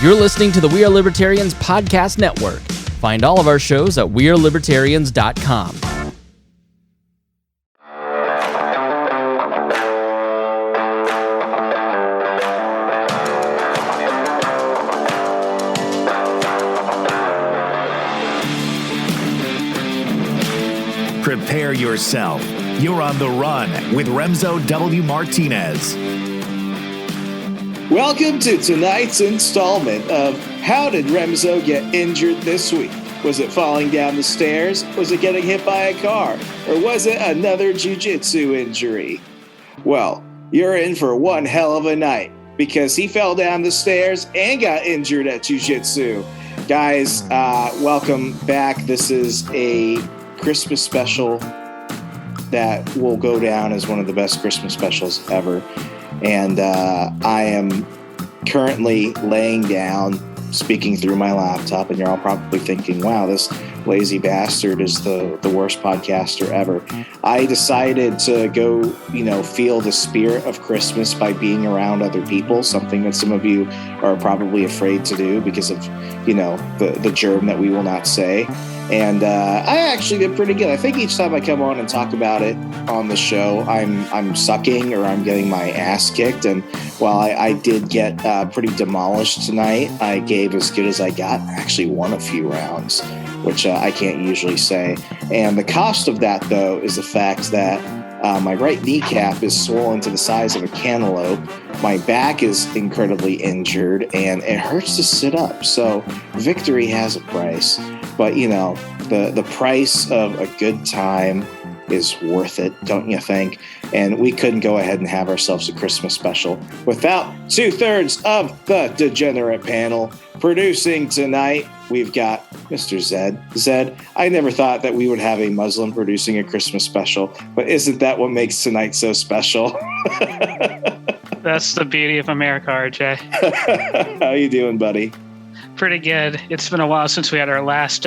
You're listening to the We Are Libertarians podcast network. Find all of our shows at wearelibertarians.com. Prepare yourself. You're on the run with Remso W. Martinez. Welcome to tonight's installment of How Did Remso Get Injured This Week? Was it falling down the stairs? Was it getting hit by a car? Or was it another jiu-jitsu injury? Well, you're in for one hell of a night because he fell down the stairs and got injured at jiu-jitsu. Guys, welcome back. This is a Christmas special that will go down as one of the best Christmas specials ever. And I am currently laying down, speaking through my laptop, and you're all probably thinking, wow, this lazy bastard is the worst podcaster ever. I decided to go, feel the spirit of Christmas by being around other people, something that some of you are probably afraid to do because of, the germ that we will not say. And I actually did pretty good. I think each time I come on and talk about it on the show, I'm sucking or I'm getting my ass kicked. And while I did get pretty demolished tonight, I gave as good as I got. I actually won a few rounds, which I can't usually say. And the cost of that, though, is the fact that my right kneecap is swollen to the size of a cantaloupe. My back is incredibly injured, and it hurts to sit up. So victory has a price. But, the price of a good time is worth it, don't you think? And we couldn't go ahead and have ourselves a Christmas special without 2/3 of the Degenerate Panel. Producing tonight, we've got Mr. Zed. Zed, I never thought that we would have a Muslim producing a Christmas special, but isn't that what makes tonight so special? That's the beauty of America, RJ. How you doing, buddy? Pretty good. It's been a while since we had our last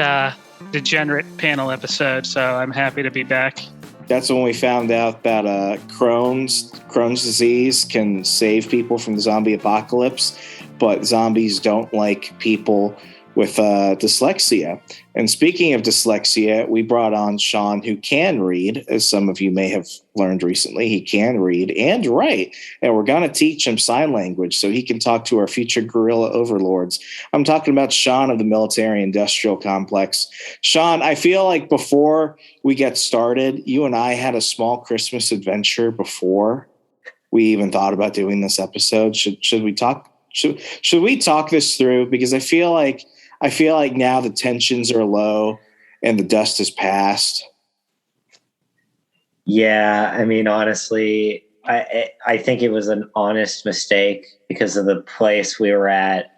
Degenerate Panel episode, so I'm happy to be back. That's when we found out that Crohn's disease can save people from the zombie apocalypse, but zombies don't like people with dyslexia. And speaking of dyslexia, we brought on Sean, who can read, as some of you may have learned recently. He can read and write, and we're going to teach him sign language so he can talk to our future guerrilla overlords. I'm talking about Sean of the military-industrial complex. Sean, I feel like before we get started, you and I had a small Christmas adventure before we even thought about doing this episode. Should we talk? Should we talk this through? Because I feel like now the tensions are low and the dust has passed. Yeah, I mean, honestly, I think it was an honest mistake because of the place we were at,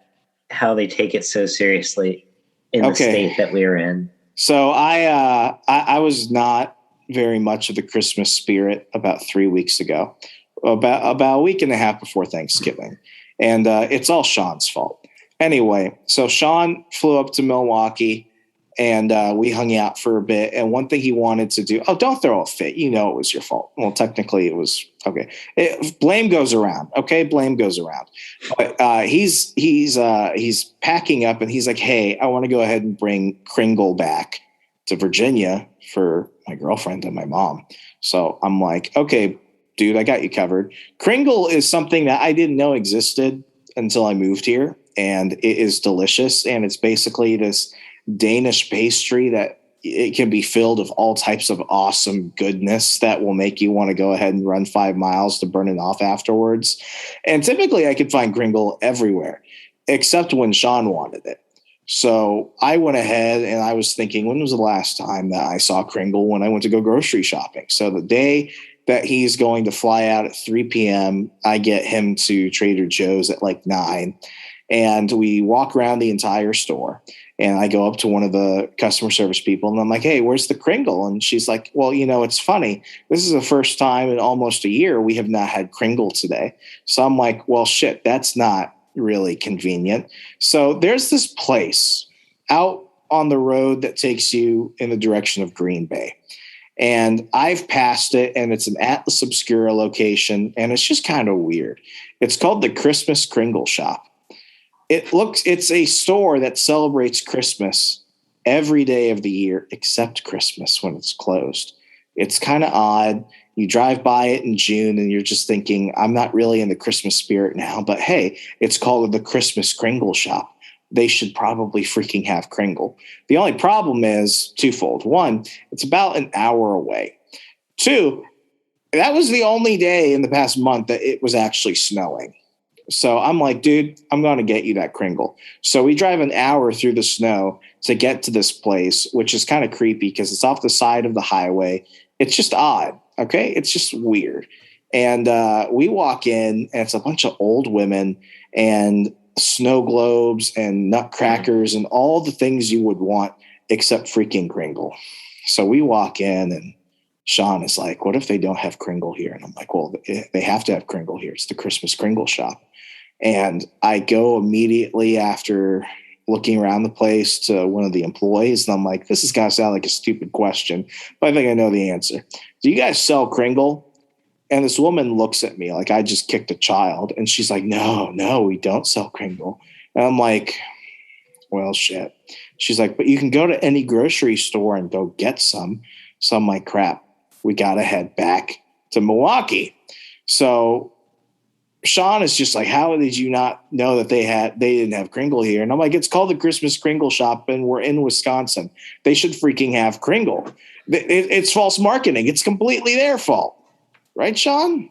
how they take it so seriously in the state that we were in. So I was not very much of the Christmas spirit about 3 weeks ago, about a week and a half before Thanksgiving. And it's all Sean's fault. Anyway, so Sean flew up to Milwaukee and we hung out for a bit. And one thing he wanted to do, don't throw a fit. It was your fault. Well, technically it was okay. Blame goes around. Okay. Blame goes around. But he's packing up and he's like, hey, I want to go ahead and bring Kringle back to Virginia for my girlfriend and my mom. So I'm like, okay, dude, I got you covered. Kringle is something that I didn't know existed until I moved here, and it is delicious. And it's basically this Danish pastry that it can be filled with all types of awesome goodness that will make you want to go ahead and run 5 miles to burn it off afterwards. And typically I could find Kringle everywhere, except when Sean wanted it. So I went ahead and I was thinking, when was the last time that I saw Kringle? When I went to go grocery shopping. So the day that he's going to fly out at 3 p.m., I get him to Trader Joe's at like 9. And we walk around the entire store. And I go up to one of the customer service people and I'm like, hey, where's the Kringle? And she's like, well, it's funny. This is the first time in almost a year we have not had Kringle today. So I'm like, well, shit, that's not really convenient. So there's this place out on the road that takes you in the direction of Green Bay. And I've passed it, and it's an Atlas Obscura location, and it's just kind of weird. It's called the Christmas Kringle Shop. It's a store that celebrates Christmas every day of the year except Christmas when it's closed. It's kind of odd. You drive by it in June and you're just thinking, I'm not really in the Christmas spirit now, but hey, it's called the Christmas Kringle Shop. They should probably freaking have Kringle. The only problem is twofold. One, it's about an hour away. Two, that was the only day in the past month that it was actually snowing. So I'm like, dude, I'm going to get you that Kringle. So we drive an hour through the snow to get to this place, which is kind of creepy because it's off the side of the highway. It's just odd. Okay. It's just weird. And we walk in and it's a bunch of old women and snow globes and nutcrackers and all the things you would want except freaking Kringle. So we walk in and Sean is like, what if they don't have Kringle here? And I'm like, well, they have to have Kringle here. It's the Christmas Kringle Shop. And I go immediately after looking around the place to one of the employees. And I'm like, this is going to sound like a stupid question, but I think I know the answer. Do you guys sell Kringle? And this woman looks at me like I just kicked a child. And she's like, no, we don't sell Kringle. And I'm like, well, shit. She's like, but you can go to any grocery store and go get some. So I'm like, crap, we got to head back to Milwaukee. So Sean is just like, how did you not know that they didn't have Kringle here? And I'm like, it's called the Christmas Kringle Shop and we're in Wisconsin. They should freaking have Kringle. It's false marketing. It's completely their fault. Right, Sean?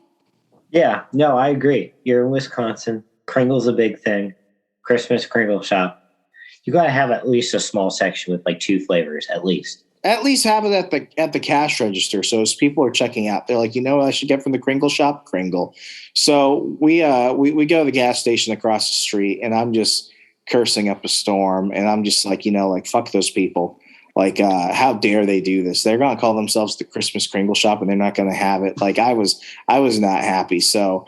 Yeah, no, I agree. You're in Wisconsin. Kringle's a big thing. Christmas Kringle Shop. You got to have at least a small section with like 2 flavors, at least. At least have it at the cash register. So as people are checking out, they're like, you know what I should get from the Kringle Shop? Kringle. So we go to the gas station across the street and I'm just cursing up a storm. And I'm just like, fuck those people. Like, how dare they do this? They're going to call themselves the Christmas Kringle Shop and they're not going to have it. Like I was not happy. So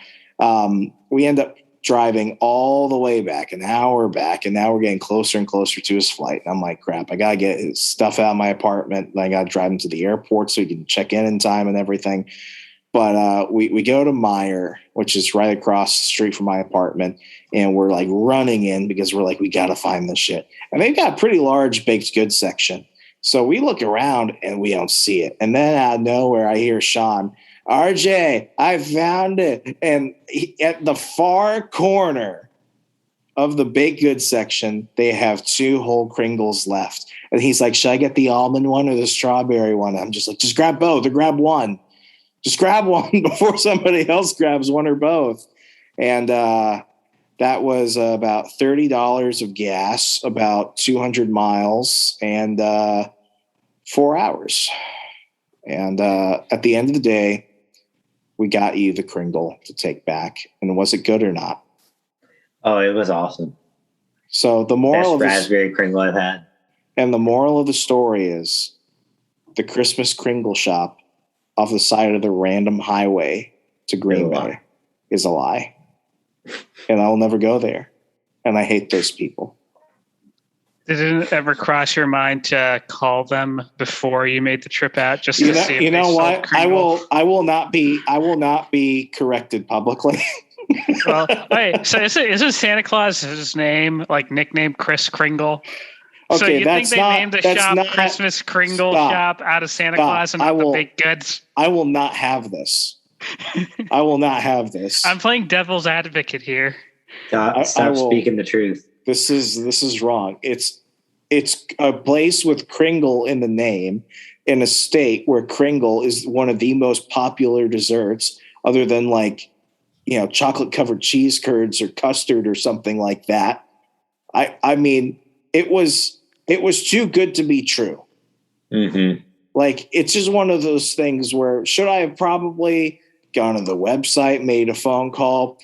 we end up driving all the way back, an hour back, and now we're getting closer and closer to his flight. And I'm like, crap, I got to get his stuff out of my apartment. I got to drive him to the airport so he can check in time and everything. But we go to Meijer, which is right across the street from my apartment, and we're like running in because we're like, we got to find this shit. And they've got a pretty large baked goods section. So we look around and we don't see it. And then out of nowhere, I hear Sean, RJ, I found it. And at the far corner of the baked goods section, they have 2 whole Kringles left. And he's like, should I get the almond one or the strawberry one? I'm just like, just grab both or grab one. Just grab one before somebody else grabs one or both. And that was about $30 of gas, about 200 miles, and 4 hours. And at the end of the day, we got you the Kringle to take back. And was it good or not? Oh, it was awesome. So the moral Best raspberry Kringle I've had. And the moral of the story is the Christmas Kringle Shop off the side of the random highway to Green Bay is a lie. And I'll never go there. And I hate those people. Did it ever cross your mind to call them before you made the trip out just to see if you know what? Kringle? I will not be corrected publicly. Well, wait, so isn't Santa Claus his name, like nickname Kris Kringle? Okay, so you think they named the shop not, Christmas Kringle Shop out of Santa Claus and not the baked goods? I will not have this. I will not have this. I'm playing devil's advocate here. Stop speaking the truth. This is wrong. It's a place with Kringle in the name in a state where Kringle is one of the most popular desserts other than chocolate covered cheese curds or custard or something like that. I mean, it was too good to be true. Mm-hmm. Like, it's just one of those things where should I have probably gone to the website, made a phone call?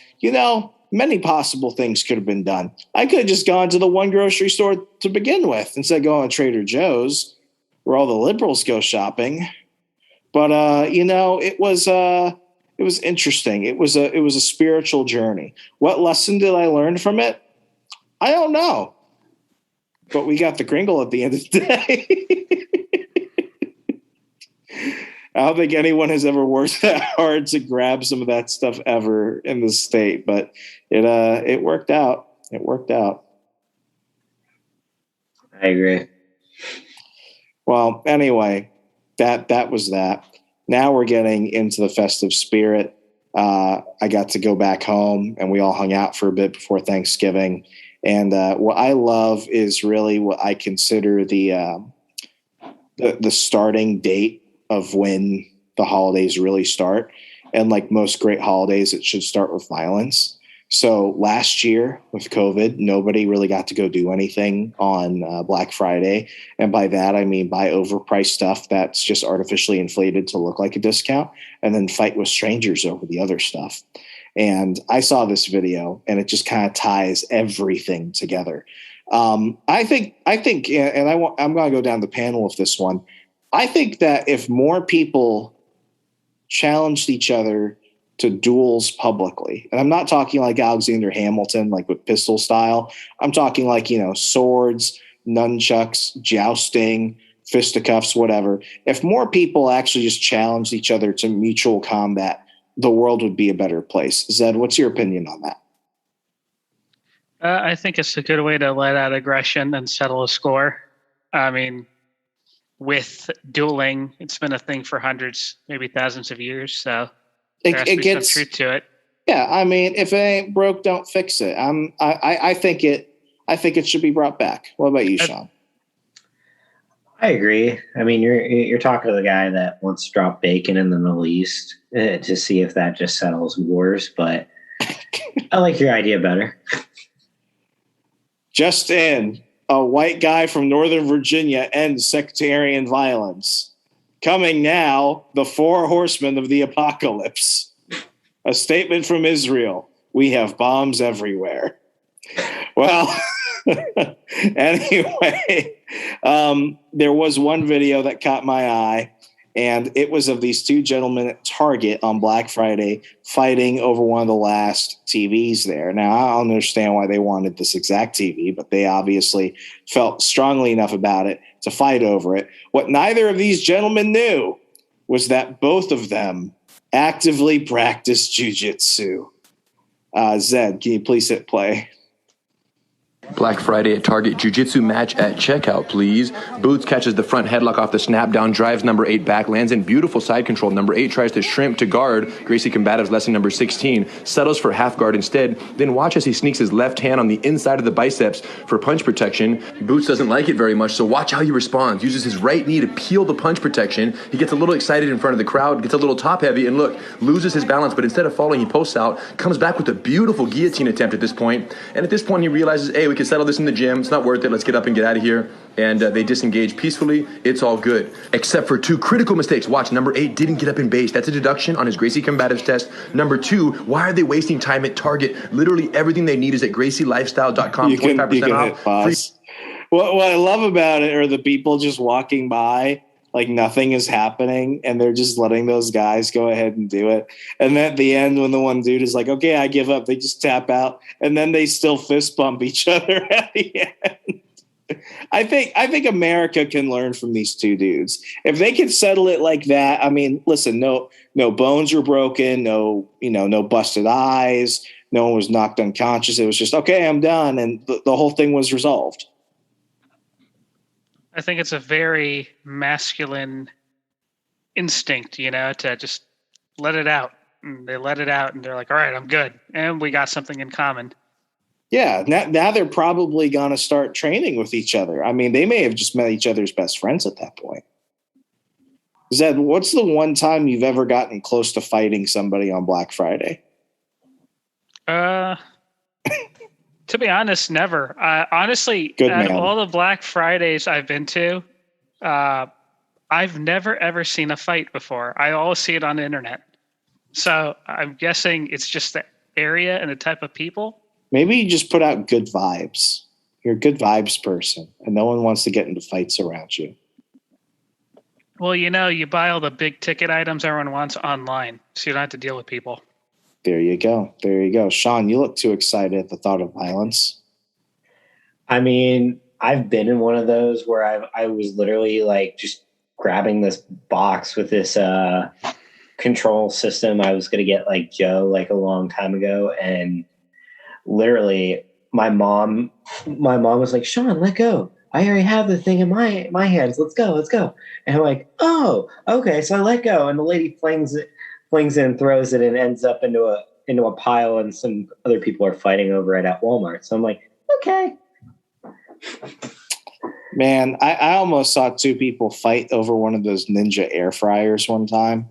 Many possible things could have been done. I could have just gone to the one grocery store to begin with instead of going to Trader Joe's where all the liberals go shopping. But, it was interesting. It was a spiritual journey. What lesson did I learn from it? I don't know. But we got the Kringle at the end of the day. I don't think anyone has ever worked that hard to grab some of that stuff ever in the state, but it worked out. It worked out. I agree. Well, anyway, that was that. Now we're getting into the festive spirit. I got to go back home, and we all hung out for a bit before Thanksgiving. And what I love is really what I consider the starting date of when the holidays really start. And like most great holidays, it should start with violence. So last year with COVID, nobody really got to go do anything on Black Friday. And by that, I mean buy overpriced stuff that's just artificially inflated to look like a discount and then fight with strangers over the other stuff. And I saw this video and it just kind of ties everything together. I think, and I'm going to go down the panel with this one. I think that if more people challenged each other to duels publicly, and I'm not talking like Alexander Hamilton, like with pistol style. I'm talking like, swords, nunchucks, jousting, fisticuffs, whatever. If more people actually just challenged each other to mutual combat, the world would be a better place. Zed, what's your opinion on that? I think it's a good way to let out aggression and settle a score. I mean, with dueling, it's been a thing for hundreds, maybe thousands of years. So there has to be some truth to it. Yeah, I mean, if it ain't broke, don't fix it. I think it should be brought back. What about you, Sean? I agree. I mean, you're talking to the guy that wants to drop bacon in the Middle East to see if that just settles wars, but I like your idea better. Just in, a white guy from Northern Virginia ends sectarian violence. Coming now, the 4 horsemen of the apocalypse. A statement from Israel. We have bombs everywhere. Well, anyway, there was one video that caught my eye, and it was of these 2 gentlemen at Target on Black Friday fighting over one of the last TVs there. Now, I don't understand why they wanted this exact TV, but they obviously felt strongly enough about it to fight over it. What neither of these gentlemen knew was that both of them actively practice jujitsu. Zed, can you please hit play? Black Friday at Target, jiu-jitsu match at checkout, please. Boots catches the front headlock off the snap down, drives number 8 back, lands in beautiful side control. Number 8 tries to shrimp to guard. Gracie Combatives lesson number 16 settles for half guard instead. Then watch as he sneaks his left hand on the inside of the biceps for punch protection. Boots doesn't like it very much, so watch how he responds. Uses his right knee to peel the punch protection. He gets a little excited in front of the crowd, gets a little top heavy, and look, loses his balance, but instead of falling, he posts out, comes back with a beautiful guillotine attempt at this point. And at this point, he realizes, hey, we can settle this in the gym. It's not worth it. Let's get up and get out of here. And they disengage peacefully. It's all good. Except for 2 critical mistakes. Watch, number 8 didn't get up in base. That's a deduction on his Gracie Combatives test. Number 2, why are they wasting time at Target? Literally everything they need is at GracieLifestyle.com. 25% off. Hit pause. What I love about it are the people just walking by like nothing is happening, and they're just letting those guys go ahead and do it. And then at the end, when the one dude is like, okay, I give up, they just tap out, and then they still fist bump each other at the end. I think America can learn from these 2 dudes. If they could settle it like that, I mean, listen, no bones were broken, no busted eyes, no one was knocked unconscious. It was just, okay, I'm done, and the whole thing was resolved. I think it's a very masculine instinct, to just let it out. And they let it out, and they're like, all right, I'm good. And we got something in common. Yeah, now they're probably going to start training with each other. I mean, they may have just met each other's best friends at that point. Zed, what's the one time you've ever gotten close to fighting somebody on Black Friday? To be honest, never. Honestly, all the Black Fridays I've been to, I've never, ever seen a fight before. I always see it on the internet. So I'm guessing it's just the area and the type of people. Maybe you just put out good vibes. You're a good vibes person, and no one wants to get into fights around you. Well, you buy all the big ticket items everyone wants online, so you don't have to deal with people. There you go. Sean, you look too excited at the thought of violence. I mean, I've been in one of those where I was literally like just grabbing this box with this control system I was going to get like Joe like a long time ago. And literally my mom was like, Sean, let go. I already have the thing in my hands. Let's go. And I'm like, oh, okay. So I let go, and the lady flings it and throws it, and ends up into a pile, and some other people are fighting over it at Walmart. So I'm like, okay. Man, I almost saw two people fight over one of those Ninja air fryers one time.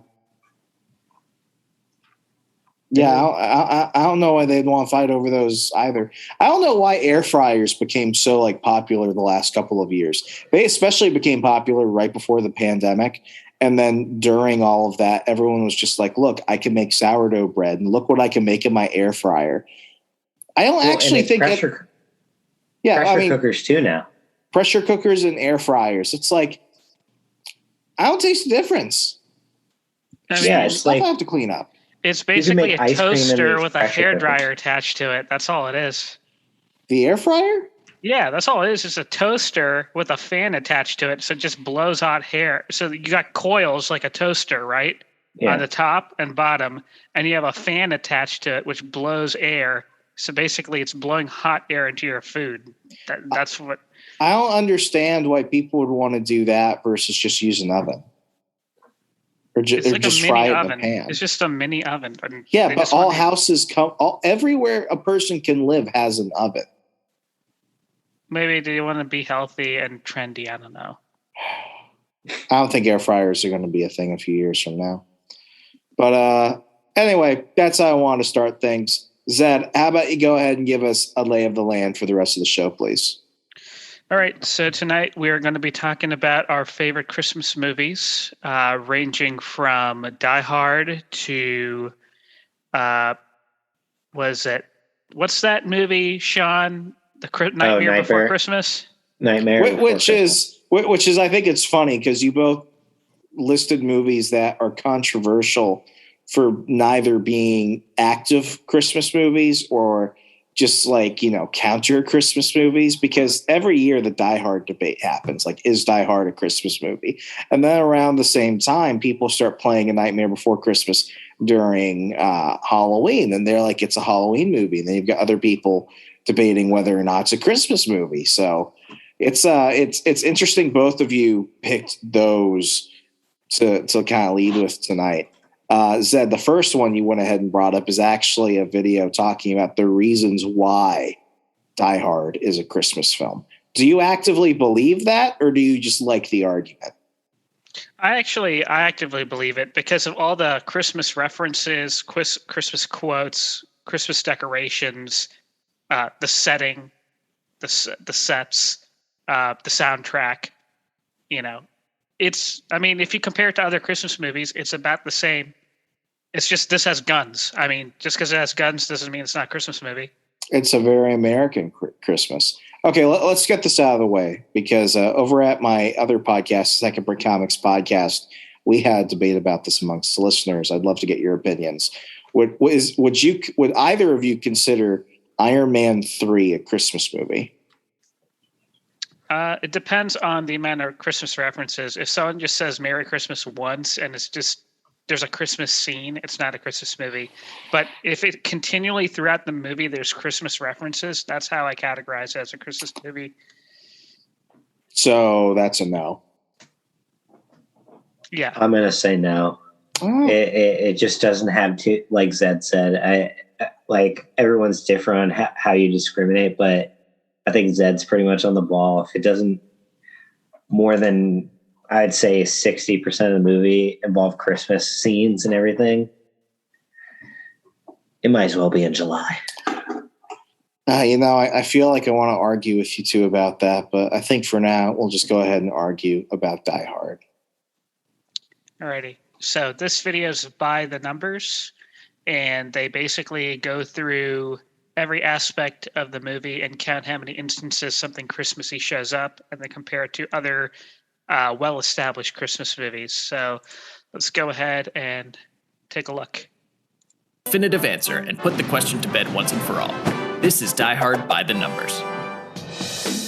Yeah, I don't know why they'd want to fight over those either. I don't know why air fryers became so like popular the last couple of years. They especially became popular right before the pandemic. And then during all of that, everyone was just like, look, I can make sourdough bread, and look what I can make in my air fryer. I don't actually think pressure cookers too now. Pressure cookers and air fryers. It's like, I don't taste the difference. It's like I have to clean up. It's basically a toaster with a hairdryer attached to it. That's all it is. The air fryer? Yeah, that's all it is. It's a toaster with a fan attached to it, so it just blows hot hair. So you got coils like a toaster, right? Yeah. On the top and bottom, and you have a fan attached to it, which blows air. So basically, it's blowing hot air into your food. That's what. I don't understand why people would want to do that versus just use an oven. Or just fry it in the pan. It's just a mini oven. Yeah, but all houses everywhere a person can live has an oven. Maybe they want to be healthy and trendy. I don't know. I don't think air fryers are going to be a thing a few years from now. But anyway, that's how I want to start things. Zed, how about you go ahead and give us a lay of the land for the rest of the show, please? All right, so tonight we're going to be talking about our favorite Christmas movies, ranging from Die Hard to, what's that movie, Sean? Nightmare Before Christmas? Nightmare. Which is, I think it's funny because you both listed movies that are controversial for neither being active Christmas movies or just like, counter Christmas movies, because every year the Die Hard debate happens. Like, is Die Hard a Christmas movie? And then around the same time, people start playing A Nightmare Before Christmas during Halloween. And they're like, it's a Halloween movie. And then you've got other people debating whether or not it's a Christmas movie. So it's interesting. Both of you picked those to kind of lead with tonight. Zed, the first one you went ahead and brought up is actually a video talking about the reasons why Die Hard is a Christmas film. Do you actively believe that, or do you just like the argument? I actively believe it because of all the Christmas references, Christmas quotes, Christmas decorations, the setting, the sets, the soundtrack. If you compare it to other Christmas movies, it's about the same. It's just this has guns. Just because it has guns doesn't mean it's not a Christmas movie. It's a very American Christmas. Okay, let's get this out of the way because over at my other podcast, Second Brick Comics podcast, we had a debate about this amongst the listeners. I'd love to get your opinions. Would either of you consider Iron Man 3 a Christmas movie? It depends on the amount of Christmas references. If someone just says Merry Christmas once and it's just there's a Christmas scene, it's not a Christmas movie. But if it continually throughout the movie there's Christmas references, that's how I categorize it as a Christmas movie. So that's a no. Yeah. I'm going to say no. Oh. It just doesn't have to, like Zed said, everyone's different on how you discriminate, but I think Zed's pretty much on the ball. If it doesn't more than, I'd say 60% of the movie involve Christmas scenes and everything, it might as well be in July. I feel like I want to argue with you two about that, but I think for now we'll just go ahead and argue about Die Hard. Alrighty. So this video is by the numbers, and they basically go through every aspect of the movie and count how many instances something Christmassy shows up, and then compare it to other well-established Christmas movies. So let's go ahead and take a look. Definitive answer and put the question to bed once and for all. This is Die Hard by the numbers.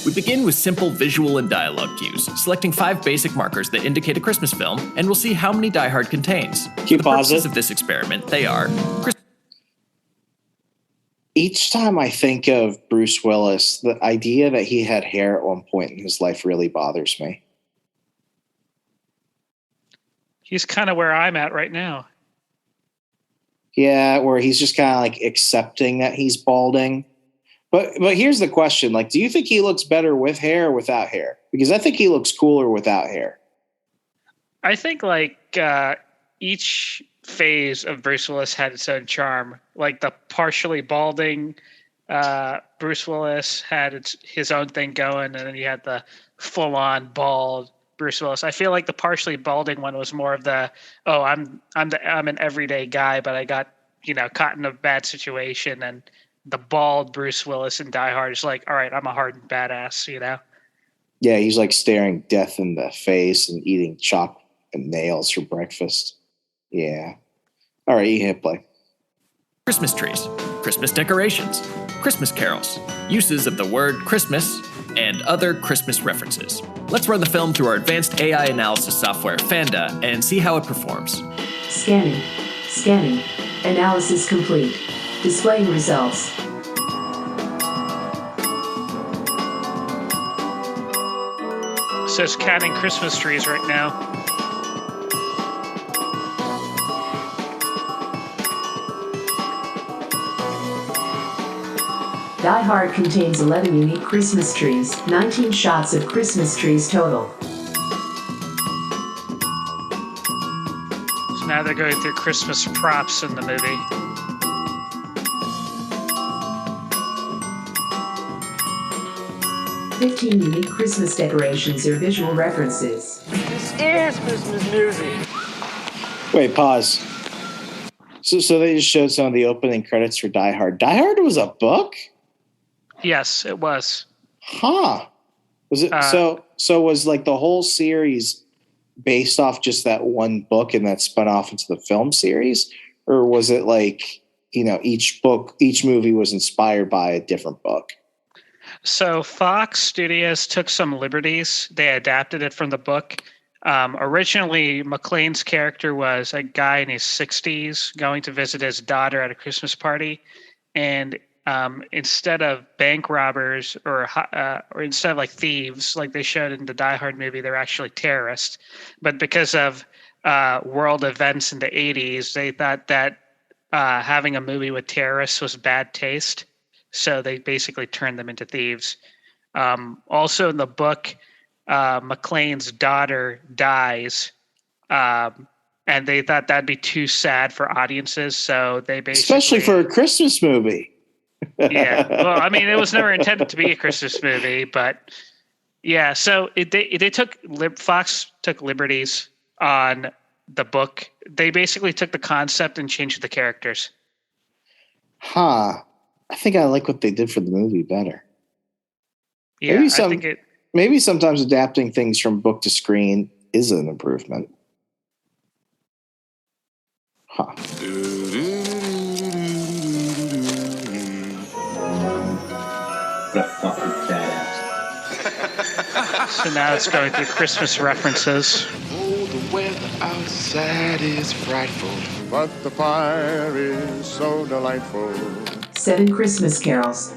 We begin with simple visual and dialogue cues, selecting 5 basic markers that indicate a Christmas film, and we'll see how many Die Hard contains. For the purposes of this experiment, they are Each time I think of Bruce Willis, the idea that he had hair at one point in his life really bothers me. He's kind of where I'm at right now. Yeah, where he's just kind of like accepting that he's balding. But here's the question. Like, do you think he looks better with hair or without hair? Because I think he looks cooler without hair. I think like each phase of Bruce Willis had its own charm. Like the partially balding Bruce Willis had his own thing going, and then you had the full-on bald Bruce Willis. I feel like the partially balding one was more of the, I'm an everyday guy, but I got caught in a bad situation, and the bald Bruce Willis in Die Hard is like, all right, I'm a hardened badass, Yeah, he's like staring death in the face and eating chalk and nails for breakfast. Yeah. All right, you hit play. Christmas trees, Christmas decorations, Christmas carols, uses of the word Christmas, and other Christmas references. Let's run the film through our advanced AI analysis software, Fanda, and see how it performs. Scanning. Analysis complete. Displaying results. It says counting Christmas trees right now. Die Hard contains 11 unique Christmas trees, 19 shots of Christmas trees total. So now they're going through Christmas props in the movie. "15 unique Christmas decorations or visual references." This is Christmas music. Wait, pause. So they just showed some of the opening credits for Die Hard. Die Hard was a book? Yes, it was. Huh. Was it so was like the whole series based off just that one book and that spun off into the film series? Or was it like, each movie was inspired by a different book? So Fox Studios took some liberties. They adapted it from the book. Originally, McClane's character was a guy in his 60s going to visit his daughter at a Christmas party. And instead of bank robbers or instead of like thieves, like they showed in the Die Hard movie, they're actually terrorists. But because of world events in the 80s, they thought that having a movie with terrorists was bad taste. So they basically turned them into thieves. Also in the book, McClane's daughter dies. And they thought that'd be too sad for audiences. So they basically... Especially for a Christmas movie. Yeah. Well, I mean, it was never intended to be a Christmas movie, but yeah. So Fox took liberties on the book. They basically took the concept and changed the characters. Huh. I think I like what they did for the movie better. Yeah, maybe sometimes adapting things from book to screen is an improvement. Huh. The fucking badass. So now it's going through Christmas references. Oh, the weather outside is frightful, but the fire is so delightful. 7 Christmas carols.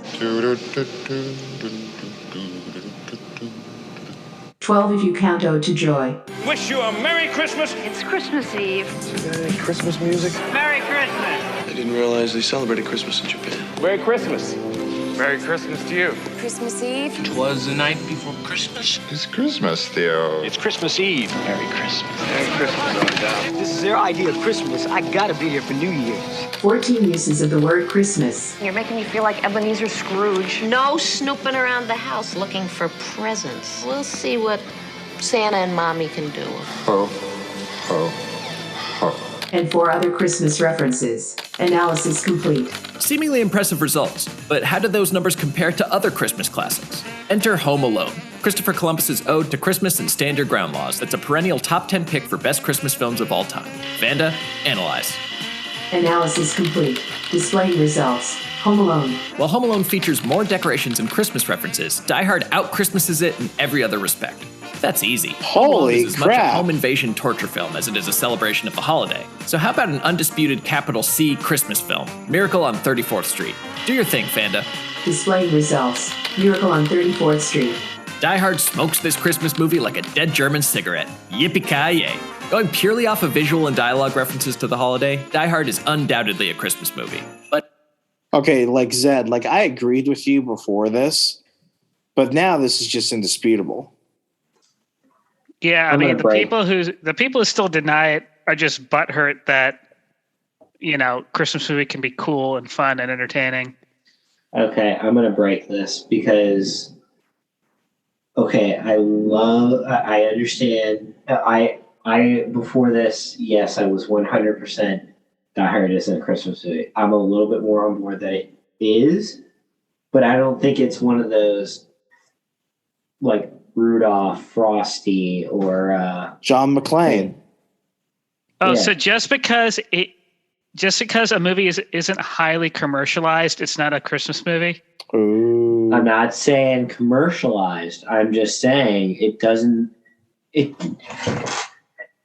12 if you count Ode to Joy. Wish you a Merry Christmas. It's Christmas Eve. Today, Christmas music. Merry Christmas. I didn't realize they celebrated Christmas in Japan. Merry Christmas. Merry Christmas to you. Christmas Eve. 'Twas the night before Christmas. It's Christmas, Theo. It's Christmas Eve. Merry Christmas. Merry Christmas, no doubt. If this is their idea of Christmas, I gotta be here for New Year's. 14 uses of the word Christmas. You're making me feel like Ebenezer Scrooge. No snooping around the house looking for presents. We'll see what Santa and Mommy can do. Ho, ho, ho. And 4 other Christmas references. Analysis complete. Seemingly impressive results, but how do those numbers compare to other Christmas classics? Enter Home Alone, Christopher Columbus's ode to Christmas and Stand Your Ground laws that's a perennial top 10 pick for best Christmas films of all time. Vanda, analyze. Analysis complete. Displaying results. Home Alone. While Home Alone features more decorations and Christmas references, Die Hard out-Christmases it in every other respect. That's easy. Holy is as much a crap. home invasion torture film as it is a celebration of the holiday. So how about an undisputed capital C Christmas film, Miracle on 34th Street? Do your thing, Fanda. Displaying results. Miracle on 34th Street. Die Hard smokes this Christmas movie like a dead German cigarette. Yippee-ki-yay. Going purely off of visual and dialogue references to the holiday, Die Hard is undoubtedly a Christmas movie. But okay, like Zed, like I agreed with you before this, but now this is just indisputable. Yeah, I mean the people who still deny it are just butthurt that Christmas movie can be cool and fun and entertaining. Okay, I'm gonna break this because I understand. I before this, yes, I was 100% Die Hard isn't a Christmas movie. I'm a little bit more on board that it is, but I don't think it's one of those like Rudolph, Frosty, or John McClane. Oh, yeah. So just because a movie isn't highly commercialized, it's not a Christmas movie? Ooh. I'm not saying commercialized. I'm just saying it doesn't.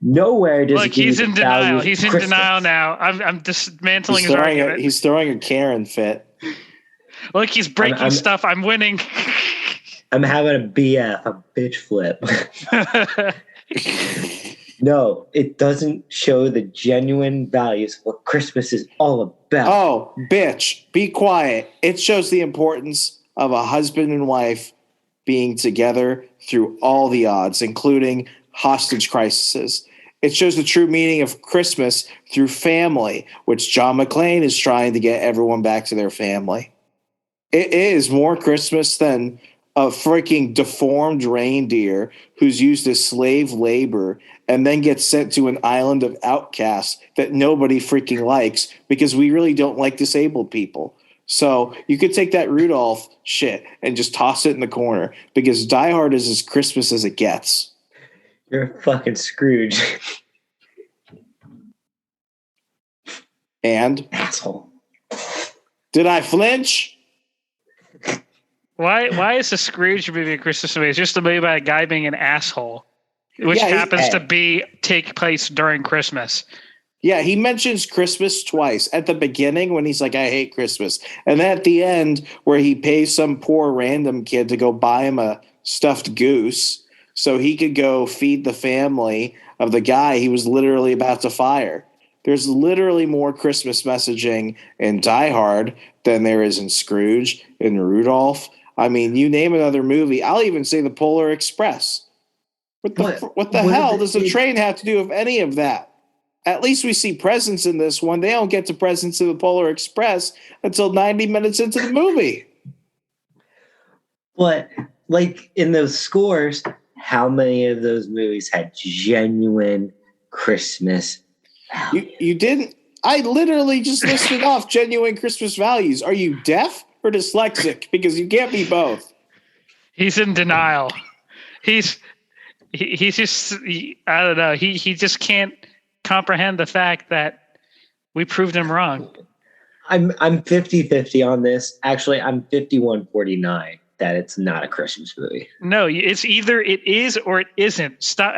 Nowhere does. Look, he's in denial. He's in denial now. I'm dismantling his argument. He's throwing a Karen fit. Look, he's breaking stuff. I'm winning. I'm having a BF, a bitch flip. No, it doesn't show the genuine values of what Christmas is all about. Oh, bitch, be quiet. It shows the importance of a husband and wife being together through all the odds, including hostage crises. It shows the true meaning of Christmas through family, which John McClane is trying to get everyone back to their family. It is more Christmas than a freaking deformed reindeer who's used as slave labor and then gets sent to an island of outcasts that nobody freaking likes because we really don't like disabled people. So you could take that Rudolph shit and just toss it in the corner because Die Hard is as Christmas as it gets. You're a fucking Scrooge. And? Asshole. Did I flinch? Why is the Scrooge movie a Christmas movie? It's just a movie about a guy being an asshole, which happens to take place during Christmas. Yeah, he mentions Christmas twice. At the beginning when he's like, I hate Christmas. And then at the end where he pays some poor random kid to go buy him a stuffed goose so he could go feed the family of the guy he was literally about to fire. There's literally more Christmas messaging in Die Hard than there is in Scrooge, in Rudolph. I mean, you name another movie. I'll even say the Polar Express. What the hell does the train have to do with any of that? At least we see presents in this one. They don't get to presents in the Polar Express until 90 minutes into the movie. But, like, in those scores, how many of those movies had genuine Christmas values? You didn't? I literally just listed off genuine Christmas values. Are you deaf or dyslexic? Because you can't be both. He's in denial. He's just, I don't know. He just can't comprehend the fact that we proved him wrong. I'm 50-50 on this. Actually, I'm 51-49 that it's not a Christmas movie. No, it's either it is or it isn't. Stop.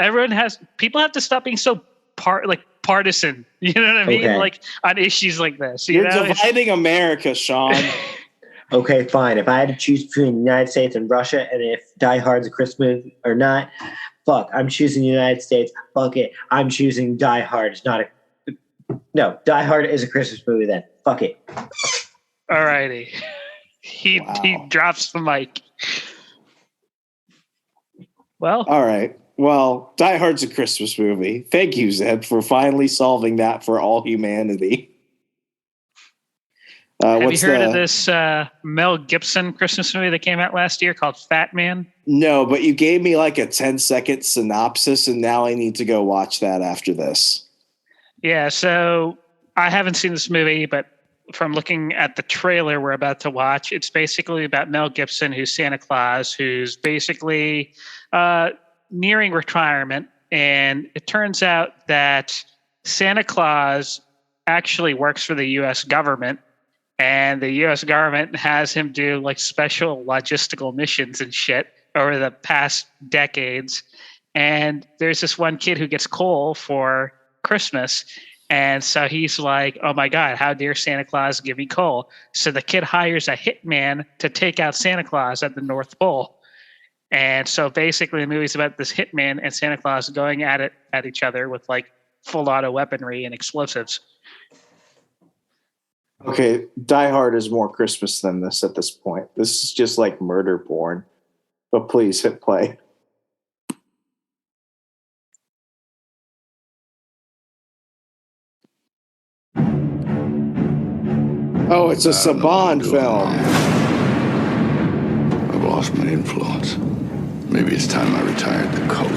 People have to stop being so partisan. You know what I mean? Okay. Like on issues like this. You're dividing America, Sean. Okay, fine. If I had to choose between the United States and Russia, and if Die Hard's a Christmas movie or not, fuck, I'm choosing the United States. Fuck it. I'm choosing Die Hard. It's not No, Die Hard is a Christmas movie then. Fuck it. All righty. He drops the mic. Well. All right. Well, Die Hard's a Christmas movie. Thank you, Zed, for finally solving that for all humanity. Have you heard of this Mel Gibson Christmas movie that came out last year called Fat Man? No, but you gave me like a 10-second synopsis, and now I need to go watch that after this. Yeah, so I haven't seen this movie, but from looking at the trailer we're about to watch, it's basically about Mel Gibson, who's Santa Claus, who's basically nearing retirement. And it turns out that Santa Claus actually works for the U.S. government. And the U.S. government has him do like special logistical missions and shit over the past decades. And there's this one kid who gets coal for Christmas. And so he's like, oh my God, how dare Santa Claus give me coal? So the kid hires a hitman to take out Santa Claus at the North Pole. And so basically the movie's about this hitman and Santa Claus going at each other with like full auto weaponry and explosives. Okay, Die Hard is more Christmas than this at this point. This is just like murder porn. But please hit play. Oh, it's a Saban film. I've lost my influence. Maybe it's time I retired the coat.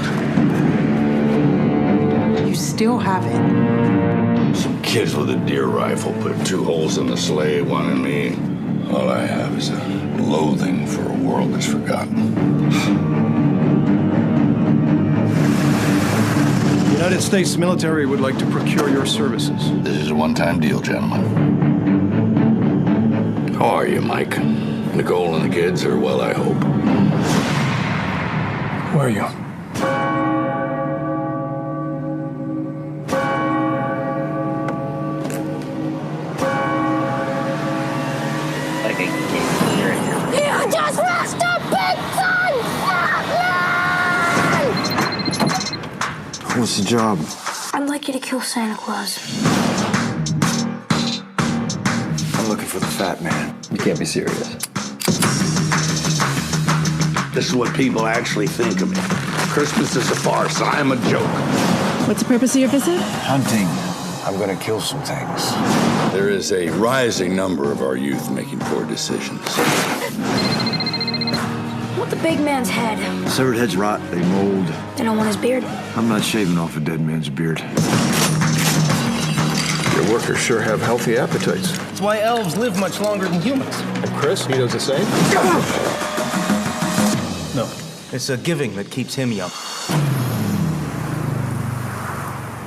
You still have it. Some kids with a deer rifle put 2 holes in the sleigh, one in me. All I have is a loathing for a world that's forgotten. The United States military would like to procure your services. This is a one-time deal, gentlemen. How are you, Mike? Nicole and the kids are well, I hope. Where are you? You just lost a big son! What's the job? I'd like you to kill Santa Claus. I'm looking for the fat man. You can't be serious. This is what people actually think of me. Christmas is a farce. I'm a joke. What's the purpose of your visit? Hunting. I'm gonna kill some things. There is a rising number of our youth making poor decisions. What the big man's head? Severed heads rot, they mold. They don't want his beard. I'm not shaving off a dead man's beard. Your workers sure have healthy appetites. That's why elves live much longer than humans. And Chris, he does the same? No, it's a giving that keeps him young.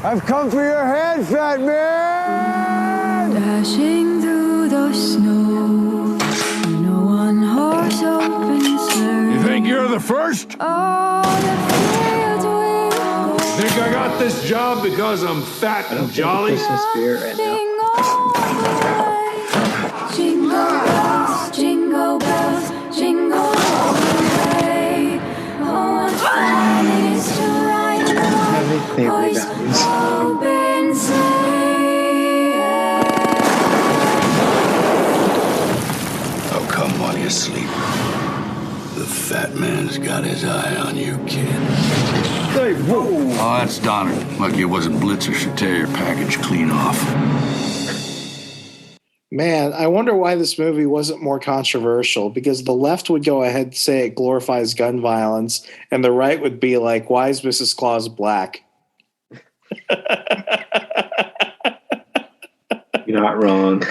I've come for your head, fat man! Dashing through the snow, no one horse open sleigh. You think you're the first? All the fields will go. Think I got this job because I'm fat and jolly? Christmas spirit right now. Jingle bells, jingle bells, jingle all the way. Oh, what fun it is to ride in one horse open sleigh. How come while you sleep? The fat man's got his eye on you, kid. Hey, whoa! Oh, that's Donner. Lucky it wasn't Blitzer. Should tear your package clean off. Man, I wonder why this movie wasn't more controversial, because the left would go ahead and say it glorifies gun violence, and the right would be like, why is Mrs. Claus black? You're not wrong.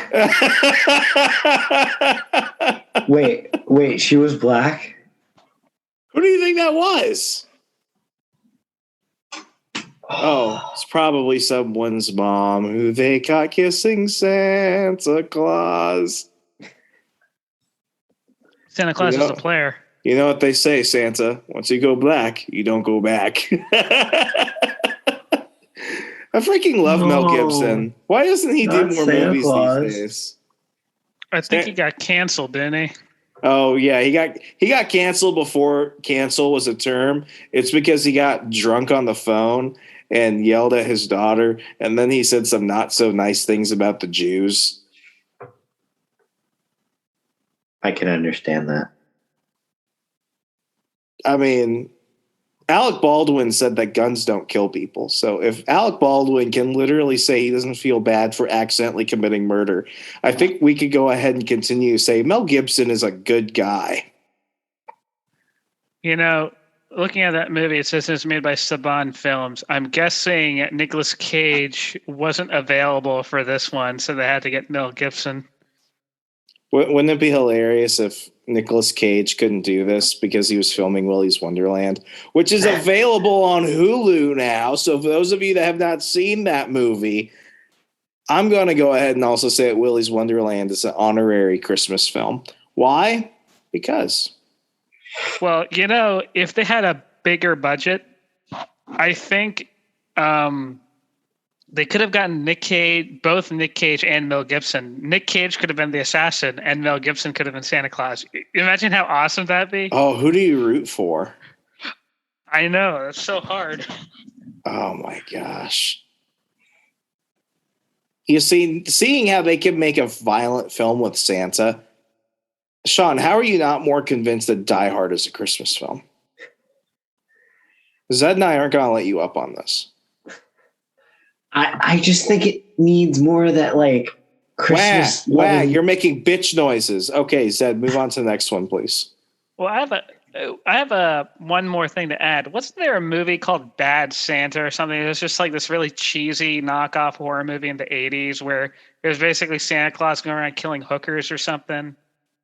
Wait, she was black? Who do you think that was? Oh, it's probably someone's mom who they caught kissing Santa Claus. Santa Claus is a player. You know what they say, Santa? Once you go black, you don't go back. I freaking love Mel Gibson. Why doesn't he do more Santa movies Claus. these days? I think he got canceled, didn't he? Oh yeah, he got canceled before cancel was a term. It's because he got drunk on the phone and yelled at his daughter, and then he said some not so nice things about the Jews. I can understand that. I mean, Alec Baldwin said that guns don't kill people. So if Alec Baldwin can literally say he doesn't feel bad for accidentally committing murder, I think we could go ahead and continue to say Mel Gibson is a good guy. You know, looking at that movie, it says it's made by Saban Films. I'm guessing Nicolas Cage wasn't available for this one, so they had to get Mel Gibson. Wouldn't it be hilarious if Nicolas Cage couldn't do this because he was filming Willy's Wonderland, which is available on Hulu now. So for those of you that have not seen that movie, I'm going to go ahead and also say that Willy's Wonderland is an honorary Christmas film. Why? Because Well, if they had a bigger budget, I think they could have gotten both Nick Cage and Mel Gibson. Nick Cage could have been the assassin, and Mel Gibson could have been Santa Claus. Imagine how awesome that'd be. Oh, who do you root for? I know, that's so hard. Oh my gosh. You see, seeing how they can make a violent film with Santa, Sean, how are you not more convinced that Die Hard is a Christmas film? Zed and I aren't going to let you up on this. I just think it needs more of that, like, Christmas. Wow, you're making bitch noises. Okay, Zed, move on to the next one, please. Well, I have one more thing to add. Wasn't there a movie called Bad Santa or something? It was just like this really cheesy knockoff horror movie in the 80s where it was basically Santa Claus going around killing hookers or something.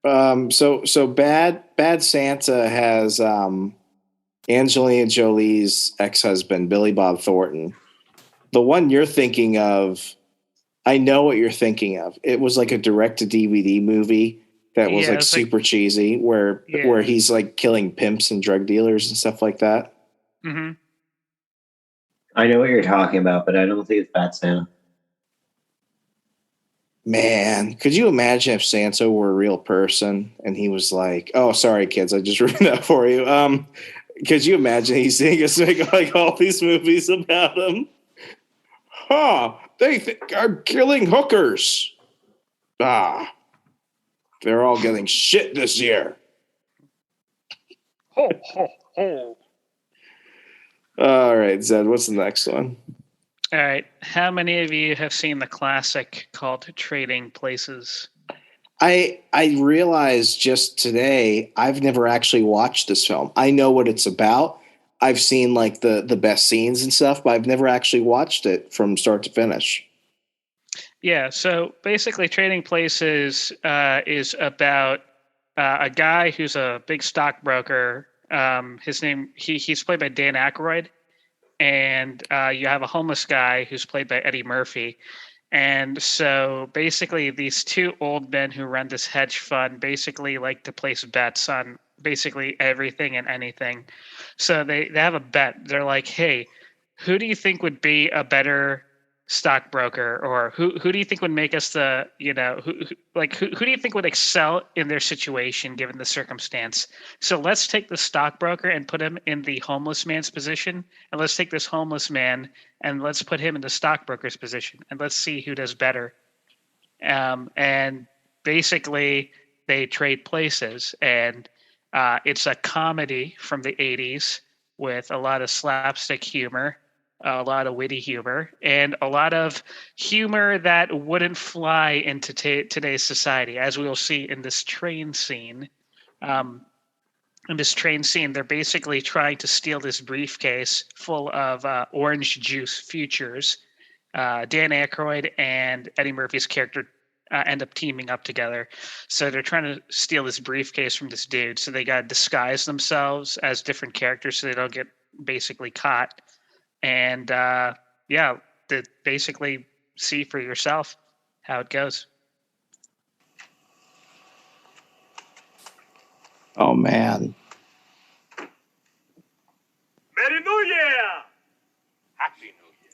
So Bad Santa has Angelina Jolie's ex-husband, Billy Bob Thornton. The one you're thinking of, I know what you're thinking of. It was like a direct-to-DVD movie that was like super cheesy, where he's like killing pimps and drug dealers and stuff like that. Mm-hmm. I know what you're talking about, but I don't think it's Bad Santa. Man, could you imagine if Santa were a real person and he was like, "Oh, sorry, kids, I just ruined that for you." Could you imagine he's seeing us make like all these movies about him? They think I'm killing hookers. They're all getting shit this year. Ho, ho, ho. All right, Zed, what's the next one? All right. How many of you have seen the classic called Trading Places? I realized just today I've never actually watched this film. I know what it's about. I've seen like the best scenes and stuff, but I've never actually watched it from start to finish. Yeah, so basically Trading Places is about a guy who's a big stockbroker. He's played by Dan Aykroyd. And you have a homeless guy who's played by Eddie Murphy. And so basically these two old men who run this hedge fund basically like to place bets on basically everything and anything. So they have a bet. They're like, hey, who do you think would be a better stockbroker, or who do you think would make us who do you think would excel in their situation given the circumstance? So let's take the stockbroker and put him in the homeless man's position, and let's take this homeless man and let's put him in the stockbroker's position, and let's see who does better. And basically they trade places, and it's a comedy from the 80s with a lot of slapstick humor, a lot of witty humor, and a lot of humor that wouldn't fly into today's society, as we will see in this train scene. They're basically trying to steal this briefcase full of orange juice futures. Dan Aykroyd and Eddie Murphy's character end up teaming up together. So they're trying to steal this briefcase from this dude. So they got to disguise themselves as different characters so they don't get basically caught. And to basically see for yourself how it goes. Oh, man. Merry New Year! Happy New Year.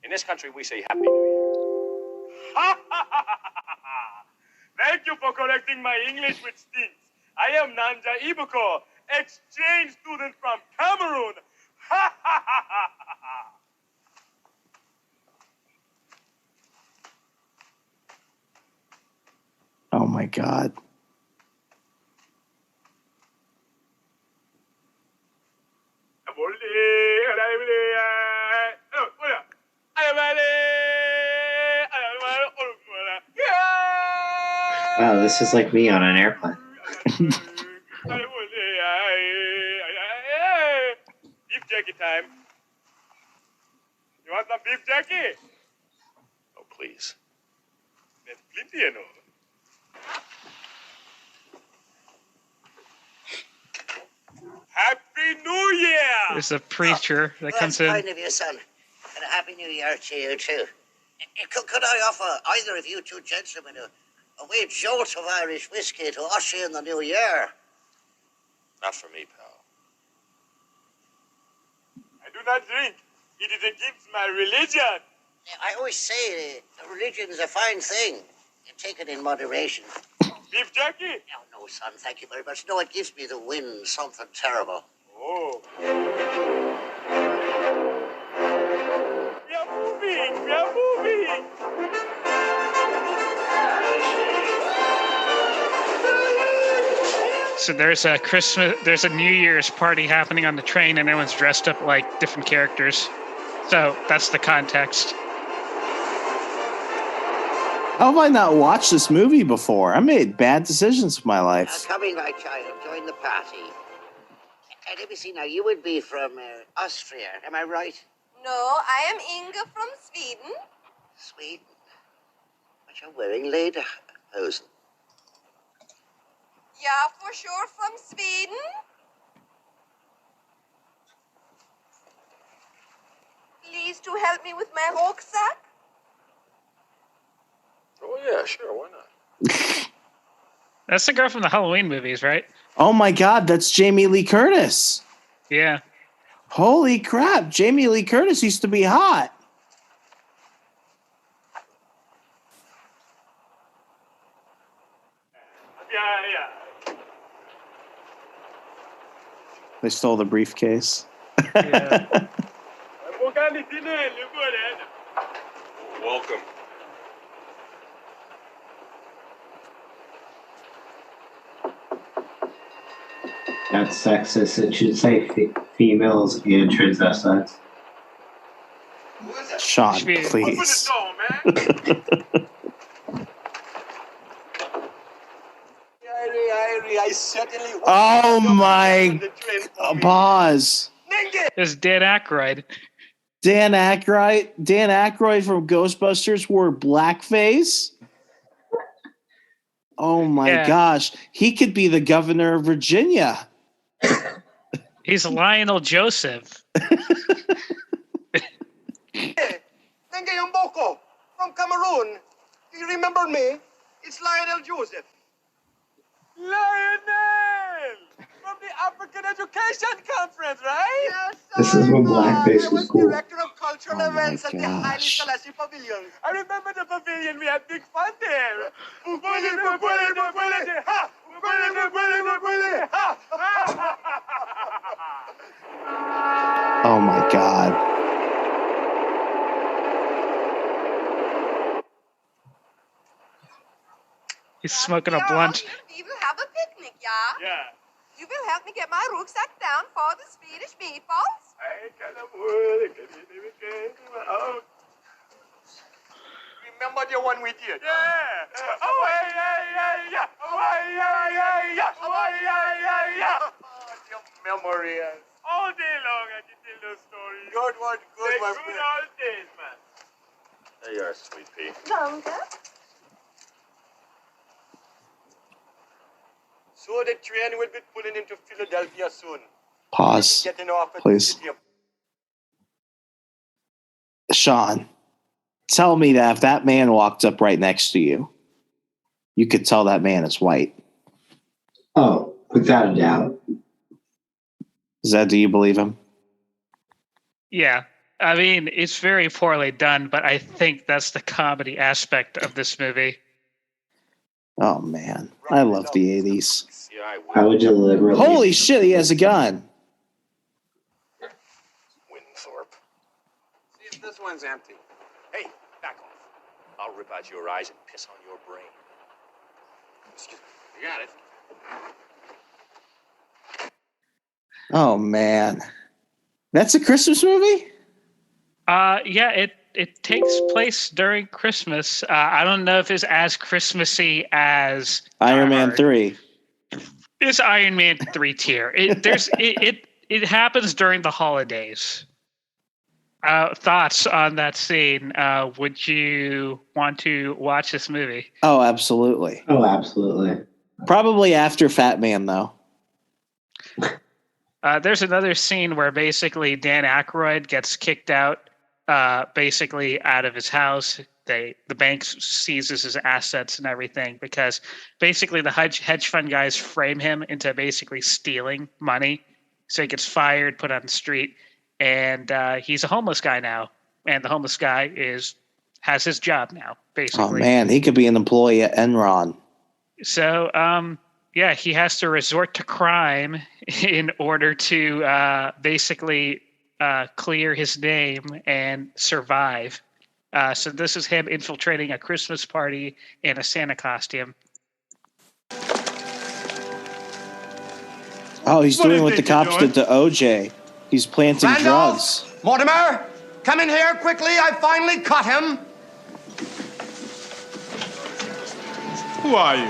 In this country, we say Happy New Year. Ha ha ha ha ha! Thank you for correcting my English, which stinks. I am Nanja Ibuko, exchange student from Cameroon. Ha ha ha ha ha! Oh my God. Wow, this is like me on an airplane. Beef jerky time. You want some beef jerky? Oh, please. There's plenty, you know. Happy New Year! There's a preacher that comes in. That's kind of you, son. And a Happy New Year to you, too. Could I offer either of you two gentlemen a wee jolt of Irish whiskey to usher in the new year? Not for me, pal. I do not drink. It is against my religion. I always say religion is a fine thing. You take it in moderation. Beef jerky? No, son, thank you very much. No, it gives me the wind, something terrible. Oh. We are moving. We are moving. So there's a New Year's party happening on the train, and everyone's dressed up like different characters. So that's the context. How have I not watched this movie before? I made bad decisions in my life. Come in, my child. Join the party. And let me see now. You would be from Austria, am I right? No, I am Inga from Sweden. Sweden? But you're wearing lederhosen. Yeah, for sure, from Sweden. Please to help me with my rucksack. Oh, yeah, sure. Why not? That's the girl from the Halloween movies, right? Oh my God, that's Jamie Lee Curtis. Yeah. Holy crap, Jamie Lee Curtis used to be hot. Yeah. They stole the briefcase. Yeah. Welcome. That's sexist. It should say females and transvestites. Sean, please. I certainly Oh my. Pause. There's Dan Aykroyd. Dan Aykroyd from Ghostbusters wore blackface. Oh my gosh. He could be the governor of Virginia. He's Lionel Joseph. Nenge Yomboko from Cameroon. Do you remember me? It's Lionel Joseph. Lionel! From the African Education Conference, right? Yes, This is when blackface was cool. Director of Cultural Events at the Haile Selassie Pavilion. I remember the pavilion. We had big fun there. Oh my God. He's smoking a blunt. We will have a picnic, yeah? Yeah. You will help me get my rucksack down for the Swedish meatballs? Remember the one we did? Yeah. Oh, yeah. Your memory. All day long I can tell those stories. Good one, They're my good friend. old days, man. There you are, sweet pea. Danke. So the train will be pulling into Philadelphia soon. Pause, Getting off at please. the city of- Sean, tell me that if that man walked up right next to you, you could tell that man is white. Oh, without a doubt. Do you believe him? Yeah. I mean, it's very poorly done, but I think that's the comedy aspect of this movie. Oh man, I love the 80s. Yeah, I will. How would you deliberately? Holy shit, he has a gun. Winthorpe. See if this one's empty. Hey, back off. I'll rip out your eyes and piss on your brain. Excuse me. You got it. Oh man, that's a Christmas movie? Yeah, it takes place during Christmas. I don't know if it's as Christmassy as Iron Man 3. It's Iron Man 3 tier. It happens during the holidays. Thoughts on that scene? Would you want to watch this movie? Oh, absolutely. Oh, absolutely. Probably after Fat Man, though. There's another scene where basically Dan Aykroyd gets kicked out, basically out of his house. the bank seizes his assets and everything, because basically the hedge fund guys frame him into basically stealing money. So he gets fired, put on the street, and he's a homeless guy now. And the homeless guy has his job now, basically. Oh man, he could be an employee at Enron. So he has to resort to crime in order to basically clear his name and survive. So this is him infiltrating a Christmas party in a Santa costume. Oh, he's doing what the cops did to OJ. He's planting drugs. Mortimer, come in here quickly. I finally caught him. Who are you?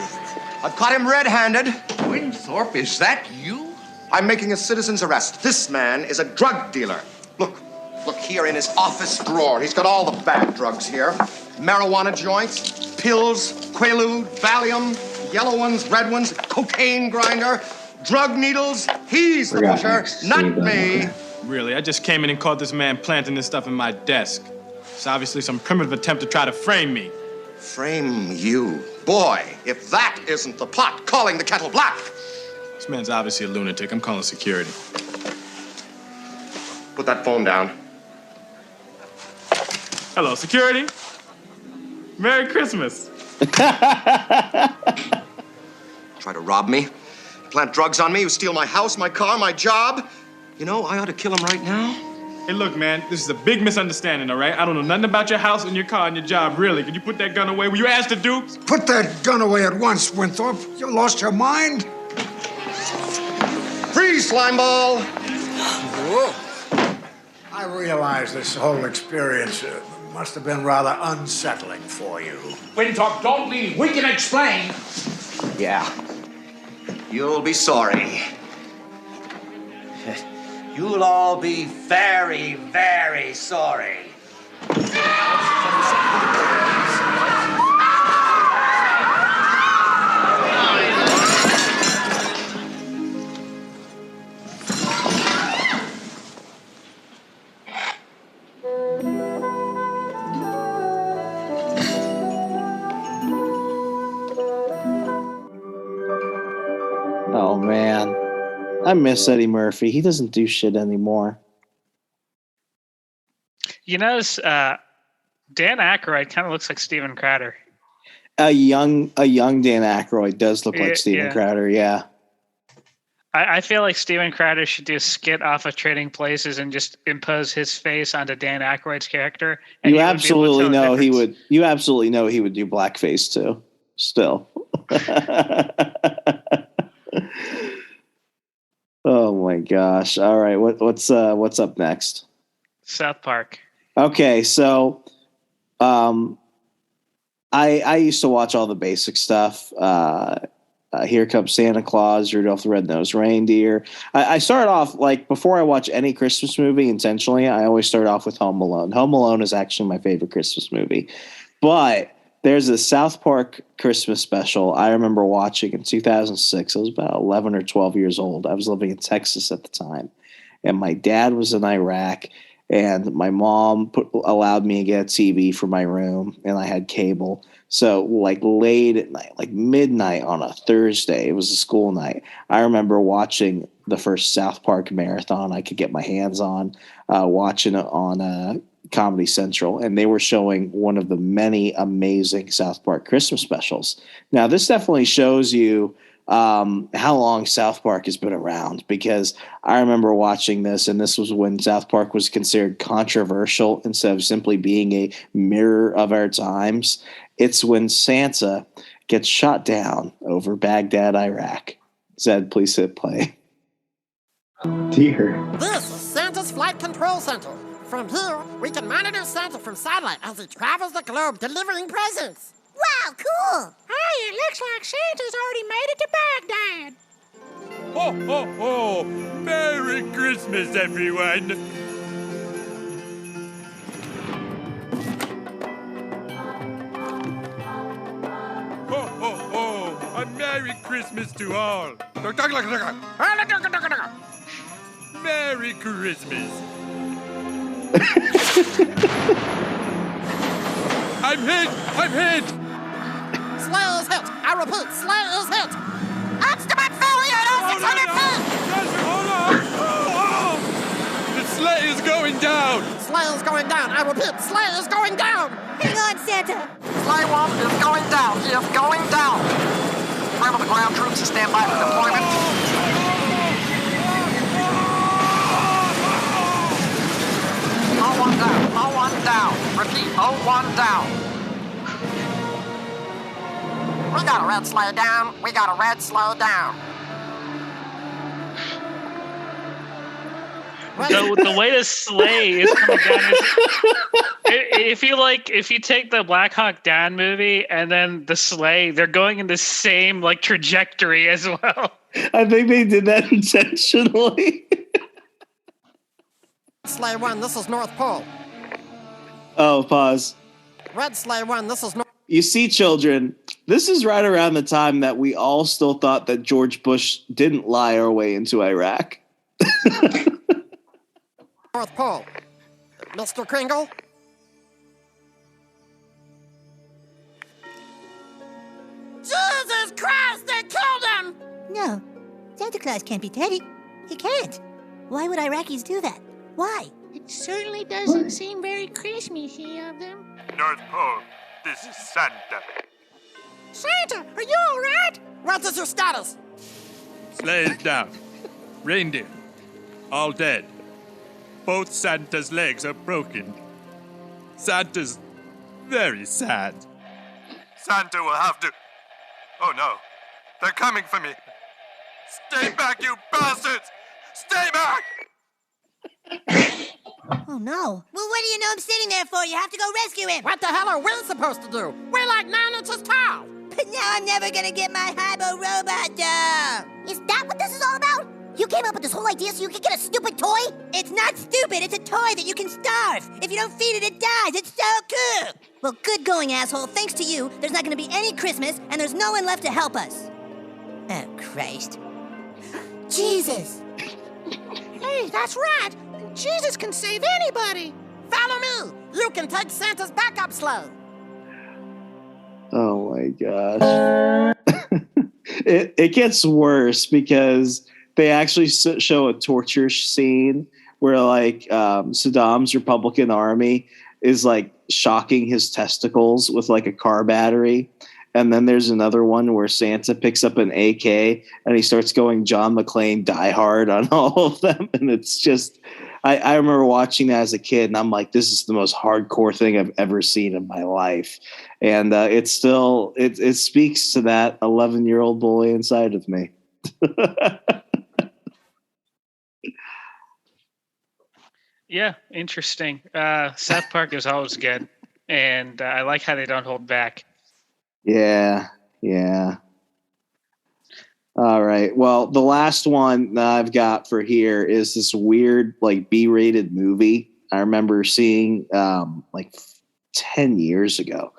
I've caught him red-handed. Winthorpe, is that you? I'm making a citizen's arrest. This man is a drug dealer. Look here in his office drawer. He's got all the bad drugs here. Marijuana joints, pills, Quaalude, Valium, yellow ones, red ones, cocaine grinder, drug needles. He's the pusher, not me. Really, I just came in and caught this man planting this stuff in my desk. It's obviously some primitive attempt to try to frame me. Frame you? Boy, if that isn't the pot calling the kettle black. This man's obviously a lunatic. I'm calling security. Put that phone down. Hello, security. Merry Christmas. Try to rob me, plant drugs on me, you steal my house, my car, my job. You know, I ought to kill him right now. Hey, look, man, this is a big misunderstanding, all right? I don't know nothing about your house and your car and your job, really. Could you put that gun away? Were you asked to do? Put that gun away at once, Winthorpe. You lost your mind? Freeze, slimeball! Whoa. I realize this whole experience must have been rather unsettling for you. Winthorpe, don't leave. We can explain. Yeah. You'll be sorry. You'll all be very, very sorry. Oh man, I miss Eddie Murphy. He doesn't do shit anymore. You notice Dan Aykroyd kind of looks like Steven Crowder. A young Dan Aykroyd does look like Steven Crowder. Yeah. I feel like Steven Crowder should do a skit off of Trading Places and just impose his face onto Dan Aykroyd's character. And You absolutely know he would do blackface too. Still. Oh my gosh! All right, what's up next? South Park. Okay, so, I used to watch all the basic stuff. Here Comes Santa Claus, Rudolph the Red-Nosed Reindeer. I started off, like, before I watch any Christmas movie intentionally, I always start off with Home Alone. Home Alone is actually my favorite Christmas movie, but there's a South Park Christmas special I remember watching in 2006. I was about 11 or 12 years old. I was living in Texas at the time, and my dad was in Iraq, and my mom allowed me to get a TV for my room, and I had cable. So like late at night, like midnight on a Thursday, it was a school night, I remember watching the first South Park marathon I could get my hands on, watching it on Comedy Central, and they were showing one of the many amazing South Park Christmas specials. Now, this definitely shows you how long South Park has been around, because I remember watching this, and this was when South Park was considered controversial instead of simply being a mirror of our times. It's when Santa gets shot down over Baghdad, Iraq. Zed, please hit play. Oh, dear. This is Santa's Flight Control Center. From here, we can monitor Santa from satellite as he travels the globe delivering presents. Wow, cool! Hey, it looks like Santa's already made it to Baghdad. Ho, ho, ho! Merry Christmas, everyone! Ho, ho, ho! A Merry Christmas to all! Merry Christmas! I I'm hit! I'm hit! Sleigh is hit! I repeat, sleigh is hit! Obstinate failure at 600 feet! Hold on! Oh! The sleigh is going down! Sleigh is going down! I repeat, sleigh is going down! Hang on, Santa! Sleigh wolf is going down! He is going down! Remember the ground troops to stand by for deployment? Oh, 1 down! Oh, 1 down! Repeat, oh, 1 down! We got a red sleigh down! We got a red sleigh down! The way the sleigh is coming down is if you take the Black Hawk Down movie and then the sleigh, they're going in the same like trajectory as well. I think they did that intentionally. Sleigh 1, this is North Pole. Oh, pause. Red sleigh 1, this is North. You see, children, this is right around the time that we all still thought that George Bush didn't lie our way into Iraq. North Pole. Mr. Kringle? Jesus Christ, they killed him! No, Santa Claus can't be Teddy. He can't. Why would Iraqis do that? Why? It certainly doesn't seem very Christmassy of them. North Pole, this is Santa. Santa, are you all right? What is your status? Sleigh is down. Reindeer, all dead. Both Santa's legs are broken. Santa's very sad. Santa will have to... Oh no, they're coming for me. Stay back, you bastards! Stay back! Oh no. Well, what do you know I'm sitting there for? You have to go rescue him. What the hell are we supposed to do? We're like 9 inches tall. But now I'm never gonna get my Hybo robot doll. Is that what this is all about? You came up with this whole idea so you could get a stupid toy? It's not stupid, it's a toy that you can starve. If you don't feed it, it dies. It's so cool. Well, good going, asshole. Thanks to you, there's not gonna be any Christmas, and there's no one left to help us. Oh, Christ. Jesus. Hey, that's right. Jesus can save anybody. Follow me. You can take Santa's backup sleigh. Oh my gosh. It gets worse because they actually show a torture scene where like Saddam's Republican army is like shocking his testicles with like a car battery. And then there's another one where Santa picks up an AK and he starts going John McClane Die Hard on all of them. And it's just, I remember watching that as a kid and I'm like, this is the most hardcore thing I've ever seen in my life. And it speaks to that 11-year-old boy inside of me. Yeah, interesting. South Park is always good. And I like how they don't hold back. Yeah. All right. Well, the last one that I've got for here is this weird, like B-rated movie I remember seeing like 10 years ago.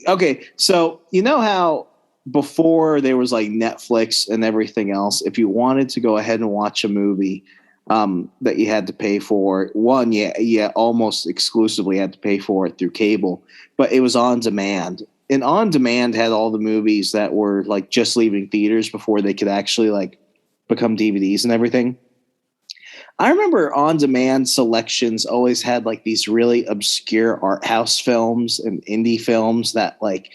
Okay, so you know how before there was like Netflix and everything else, if you wanted to go ahead and watch a movie that you had to pay for, almost exclusively had to pay for it through cable, but it was on demand. And On Demand had all the movies that were like just leaving theaters before they could actually like become DVDs and everything. I remember On Demand selections always had like these really obscure art house films and indie films that like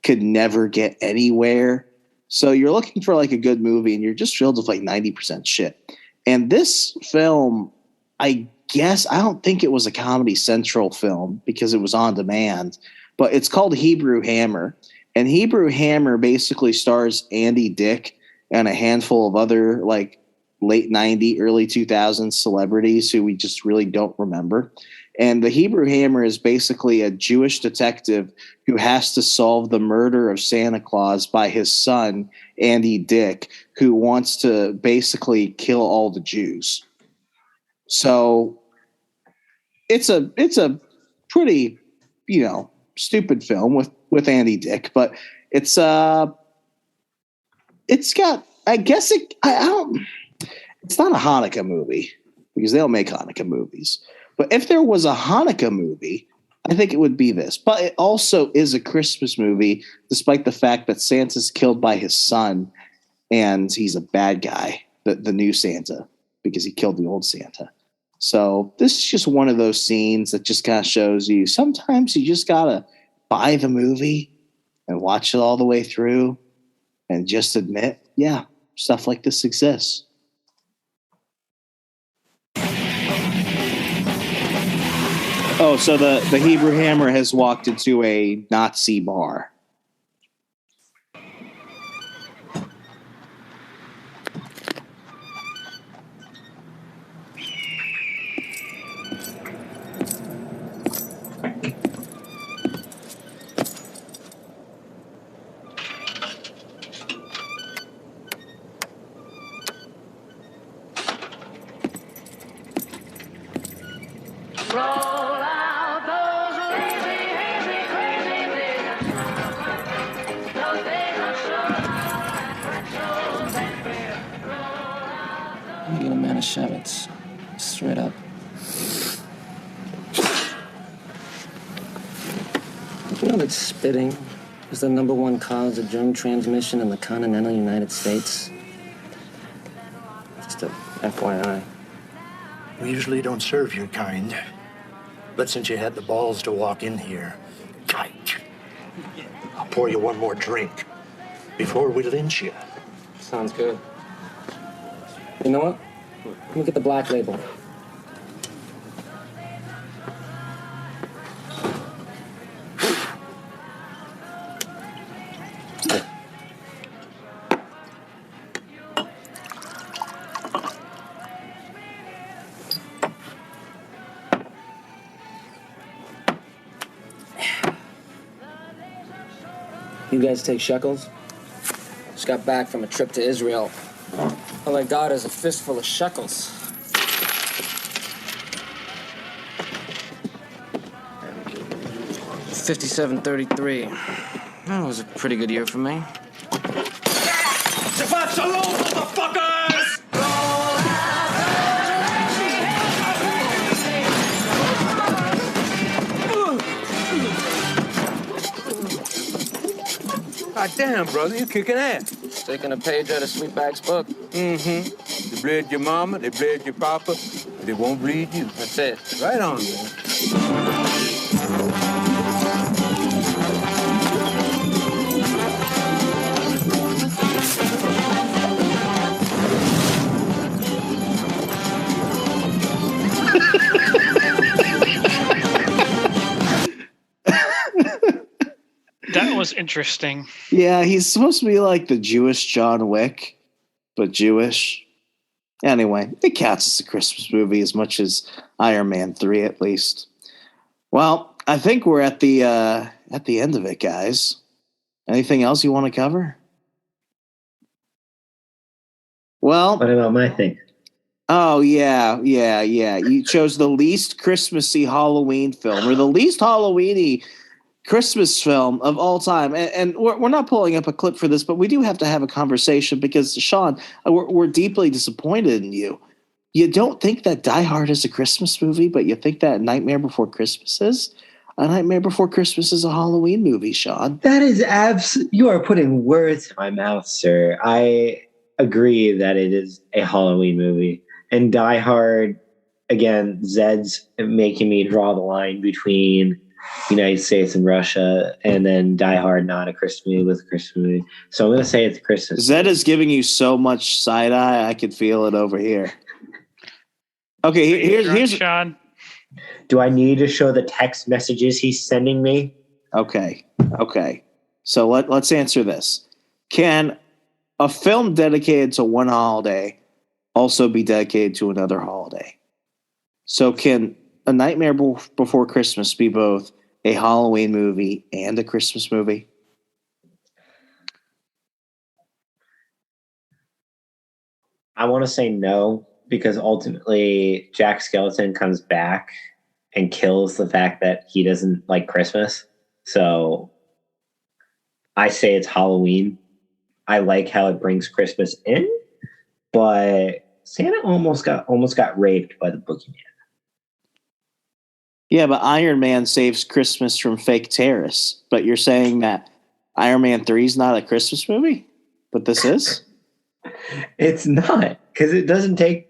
could never get anywhere. So you're looking for like a good movie and you're just filled with like 90% shit. And this film, I don't think it was a Comedy Central film because it was on demand. But it's called Hebrew Hammer. And Hebrew Hammer basically stars Andy Dick and a handful of other like late 90s, early 2000s celebrities who we just really don't remember. And the Hebrew Hammer is basically a Jewish detective who has to solve the murder of Santa Claus by his son, Andy Dick, who wants to basically kill all the Jews. So it's a pretty, stupid film with Andy Dick, but it's got, it's not a Hanukkah movie because they don't make Hanukkah movies. But if there was a Hanukkah movie, I think it would be this. But it also is a Christmas movie, despite the fact that Santa's killed by his son, and he's a bad guy, the new Santa, because he killed the old Santa. So this is just one of those scenes that just kind of shows you sometimes you just got to buy the movie and watch it all the way through and just admit, yeah, stuff like this exists. Oh, so the Hebrew Hammer has walked into a Nazi bar. Shavits. Straight up. You know that spitting is the #1 cause of germ transmission in the continental United States? Just a FYI. We usually don't serve your kind. But since you had the balls to walk in here, I'll pour you one more drink before we lynch you. Sounds good. You know what? Let me get the black label. You guys take shekels? Just got back from a trip to Israel. All I got is a fistful of shekels. $57.33. That was a pretty good year for me. Shabbat shalom, motherfuckers! God damn, brother, you kicking ass. Taking a page out of Sweetback's book. Mm-hmm. They bled your mama, they bled your papa, they won't bleed you. That's it. Right on, man. That was interesting. Yeah, he's supposed to be like the Jewish John Wick, but Jewish. Anyway, it counts as a Christmas movie as much as Iron Man 3, at least. Well, I think we're at the end of it, guys. Anything else you want to cover? Well, what about my thing? Oh, yeah. You chose the least Christmassy Halloween film, or the least Halloween-y Christmas film of all time. And we're not pulling up a clip for this, but we do have to have a conversation because, Sean, we're deeply disappointed in you. You don't think that Die Hard is a Christmas movie, but you think that Nightmare Before Christmas is? A Nightmare Before Christmas is a Halloween movie, Sean. That is you are putting words in my mouth, sir. I agree that it is a Halloween movie. And Die Hard, again, Zed's making me draw the line between United States and Russia, and then Die Hard, not a Christmas movie, with a Christmas movie. So I'm going to say it's a Christmas Zed is giving you so much side eye, I could feel it over here. Okay, here's Sean. Do I need to show the text messages he's sending me? Okay. So let's answer this. Can a film dedicated to one holiday also be dedicated to another holiday? So can A Nightmare Before Christmas be both a Halloween movie and a Christmas movie? I want to say no, because ultimately Jack Skellington comes back and kills the fact that he doesn't like Christmas. So I say it's Halloween. I like how it brings Christmas in, but Santa almost got raped by the boogeyman. Yeah, but Iron Man saves Christmas from fake terrorists. But you're saying that Iron Man 3 is not a Christmas movie? But this is? It's not, because it doesn't take...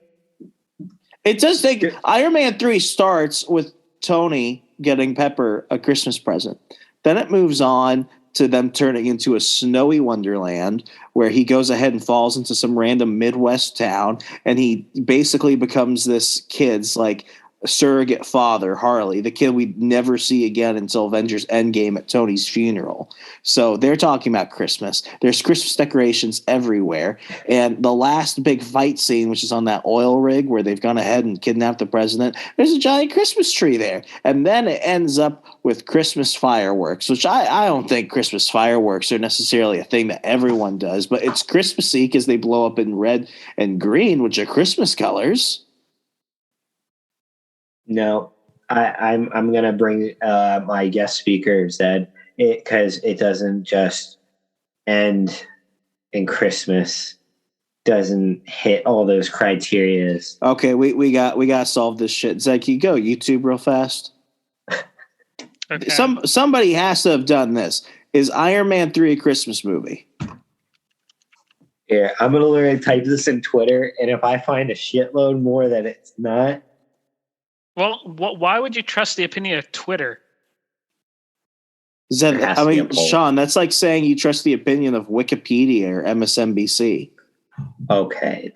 It does take... Iron Man 3 starts with Tony getting Pepper a Christmas present. Then it moves on to them turning into a snowy wonderland where he goes ahead and falls into some random Midwest town, and he basically becomes this kid's like surrogate father, Harley, the kid we'd never see again until Avengers Endgame at Tony's funeral. So they're talking about Christmas. There's Christmas decorations everywhere. And the last big fight scene, which is on that oil rig where they've gone ahead and kidnapped the president, there's a giant Christmas tree there. And then it ends up with Christmas fireworks, which I don't think Christmas fireworks are necessarily a thing that everyone does, but it's Christmassy because they blow up in red and green, which are Christmas colors. No, I'm gonna bring my guest speaker, Zed, because it doesn't just end in Christmas, doesn't hit all those criterias. Okay, we got to solve this shit. Zed, can you go YouTube real fast? Okay. Somebody has to have done this. Is Iron Man 3 a Christmas movie? Here, I'm gonna literally type this in Twitter, and if I find a shitload more that it's not. Well, why would you trust the opinion of Twitter? Sean, that's like saying you trust the opinion of Wikipedia or MSNBC. Okay,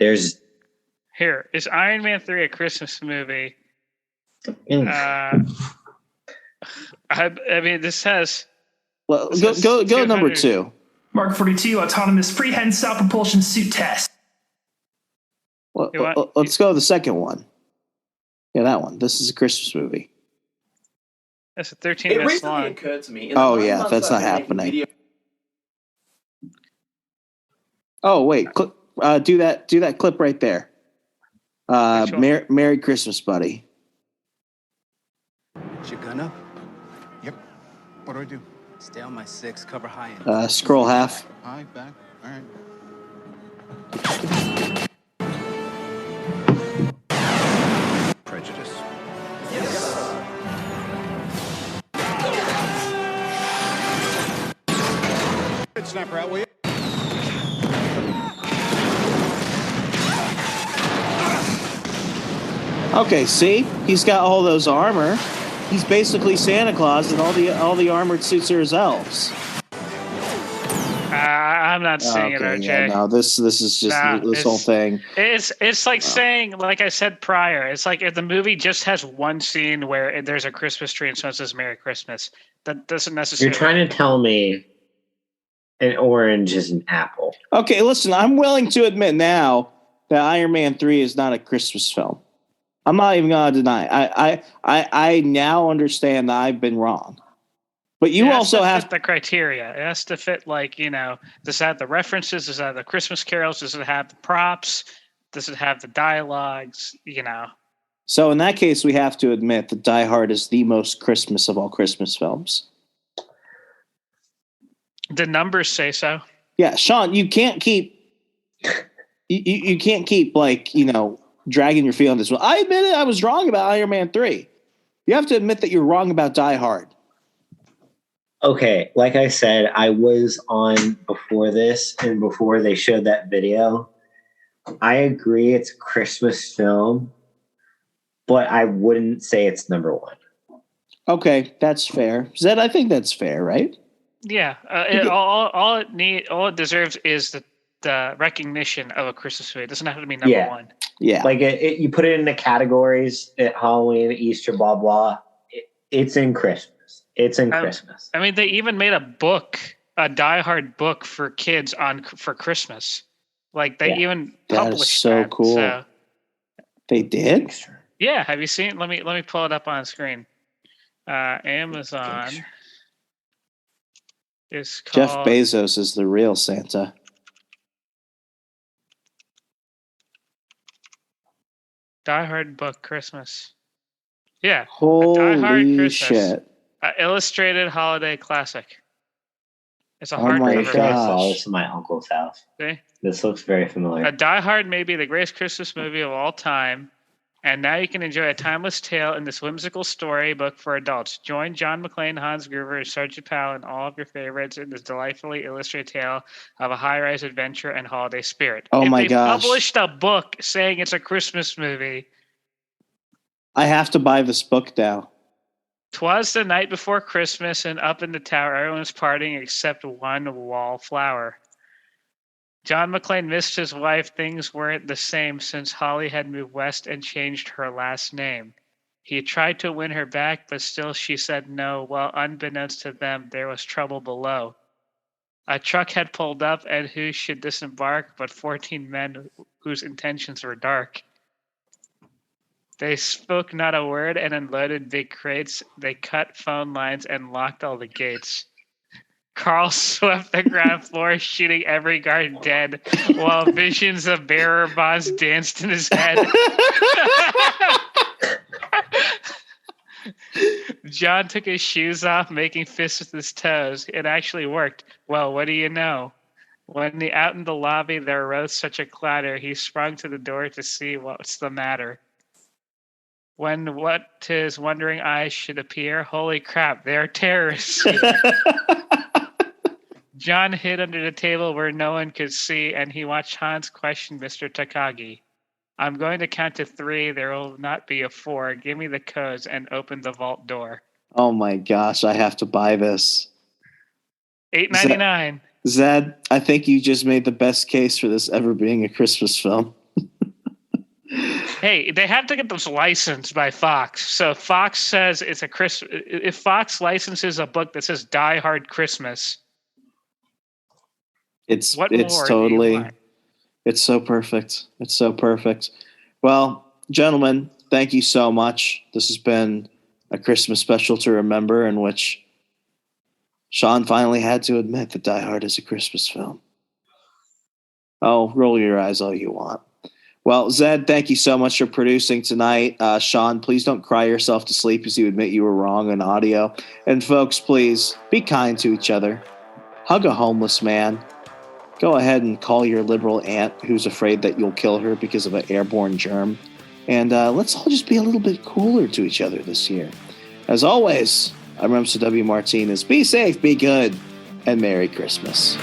Here, is Iron Man 3 a Christmas movie? I mean, this has... Well, go number 2. Mark 42, autonomous prehensile propulsion suit test. Well, let's go to the second one. Yeah, that one. This is a Christmas movie. That's a 13 minutes long. It recently occurred to me. Oh, yeah, that's not happening. Oh, wait. Do that clip right there. Merry Christmas, buddy. You gonna? Yep. What do I do? Stay on my 6, cover high end. Scroll half. High, back. All right. Prejudice. Yes. Good snapper out, will you? Okay, see? He's got all those armor. He's basically Santa Claus, and all the armored suits are his elves. I'm not seeing it, RJ. Yeah, no, this is just this whole thing. It's like saying, like I said prior, it's like if the movie just has one scene where there's a Christmas tree and someone says Merry Christmas. That doesn't necessarily... You're trying to tell me an orange is an apple. Okay, listen, I'm willing to admit now that Iron Man 3 is not a Christmas film. I'm not even gonna deny. I now understand that I've been wrong. But you also have to fit the criteria. It has to fit, like, does it have the references? Does it have the Christmas carols? Does it have the props? Does it have the dialogues? So in that case, we have to admit that Die Hard is the most Christmas of all Christmas films. The numbers say so. Yeah, Sean, you can't keep you can't keep dragging your feet on this one. I admit it, I was wrong about Iron Man 3. You have to admit that you're wrong about Die Hard. Okay, like I said, I was on before this and before they showed that video. I agree it's a Christmas film, but I wouldn't say it's number one. Okay, that's fair. Zed, I think that's fair, right? Yeah, all it deserves is the recognition of a Christmas movie. It doesn't have to be number one. Yeah, like you put it in the categories at Halloween, Easter, blah blah. It's in Christmas. It's in Christmas. I mean, they even made a Die Hard book for kids for Christmas. Like they even published that. Is so cool. So, they did? Yeah. Have you seen? Let me pull it up on screen. Amazon is called... Jeff Bezos is the real Santa. Die Hard book Christmas. Yeah. Holy Die Hard Christmas. Shit. Illustrated holiday classic. It's a hardcover. I saw this in my uncle's house. See? This looks very familiar. Die Hard may be the greatest Christmas movie of all time, And now you can enjoy a timeless tale in this whimsical storybook for adults. Join John McClane, Hans Gruber, and Sergeant Powell and all of your favorites in this delightfully illustrated tale of a high-rise adventure and holiday spirit. Oh if my they gosh. published a book saying it's a Christmas movie. I have to buy this book now. 'Twas the night before Christmas, and up in the tower everyone was partying except one wallflower. John McClane missed his wife. Things weren't the same since Holly had moved west and changed her last name. He tried to win her back, but still she said no. Well, unbeknownst to them, there was trouble below. A truck had pulled up, and who should disembark but 14 men whose intentions were dark. They spoke not a word and unloaded big crates. They cut phone lines and locked all the gates. Carl swept the ground floor, shooting every guard dead, while visions of bearer bonds danced in his head. John took his shoes off, making fists with his toes. It actually worked. Well, what do you know? When out in the lobby there arose such a clatter, he sprung to the door to see what's the matter. When what his wondering eyes should appear, holy crap, they're terrorists here. John hid under the table where no one could see, and he watched Hans question Mr. Takagi. I'm going to count to 3. There will not be a 4. Give me the codes and open the vault door. Oh my gosh, I have to buy this. $8.99. Zed, I think you just made the best case for this ever being a Christmas film. Hey, they have to get this licensed by Fox. So Fox says it's a Christmas. If Fox licenses a book that says Die Hard Christmas, it's totally, it's so perfect. It's so perfect. Well, gentlemen, thank you so much. This has been a Christmas special to remember, in which Sean finally had to admit that Die Hard is a Christmas film. Oh, roll your eyes all you want. Well, Zed, thank you so much for producing tonight. Sean, please don't cry yourself to sleep as you admit you were wrong on audio. And folks, please be kind to each other. Hug a homeless man. Go ahead and call your liberal aunt who's afraid that you'll kill her because of an airborne germ. And let's all just be a little bit cooler to each other this year. As always, I'm Remso W. Martinez. Be safe, be good, and Merry Christmas.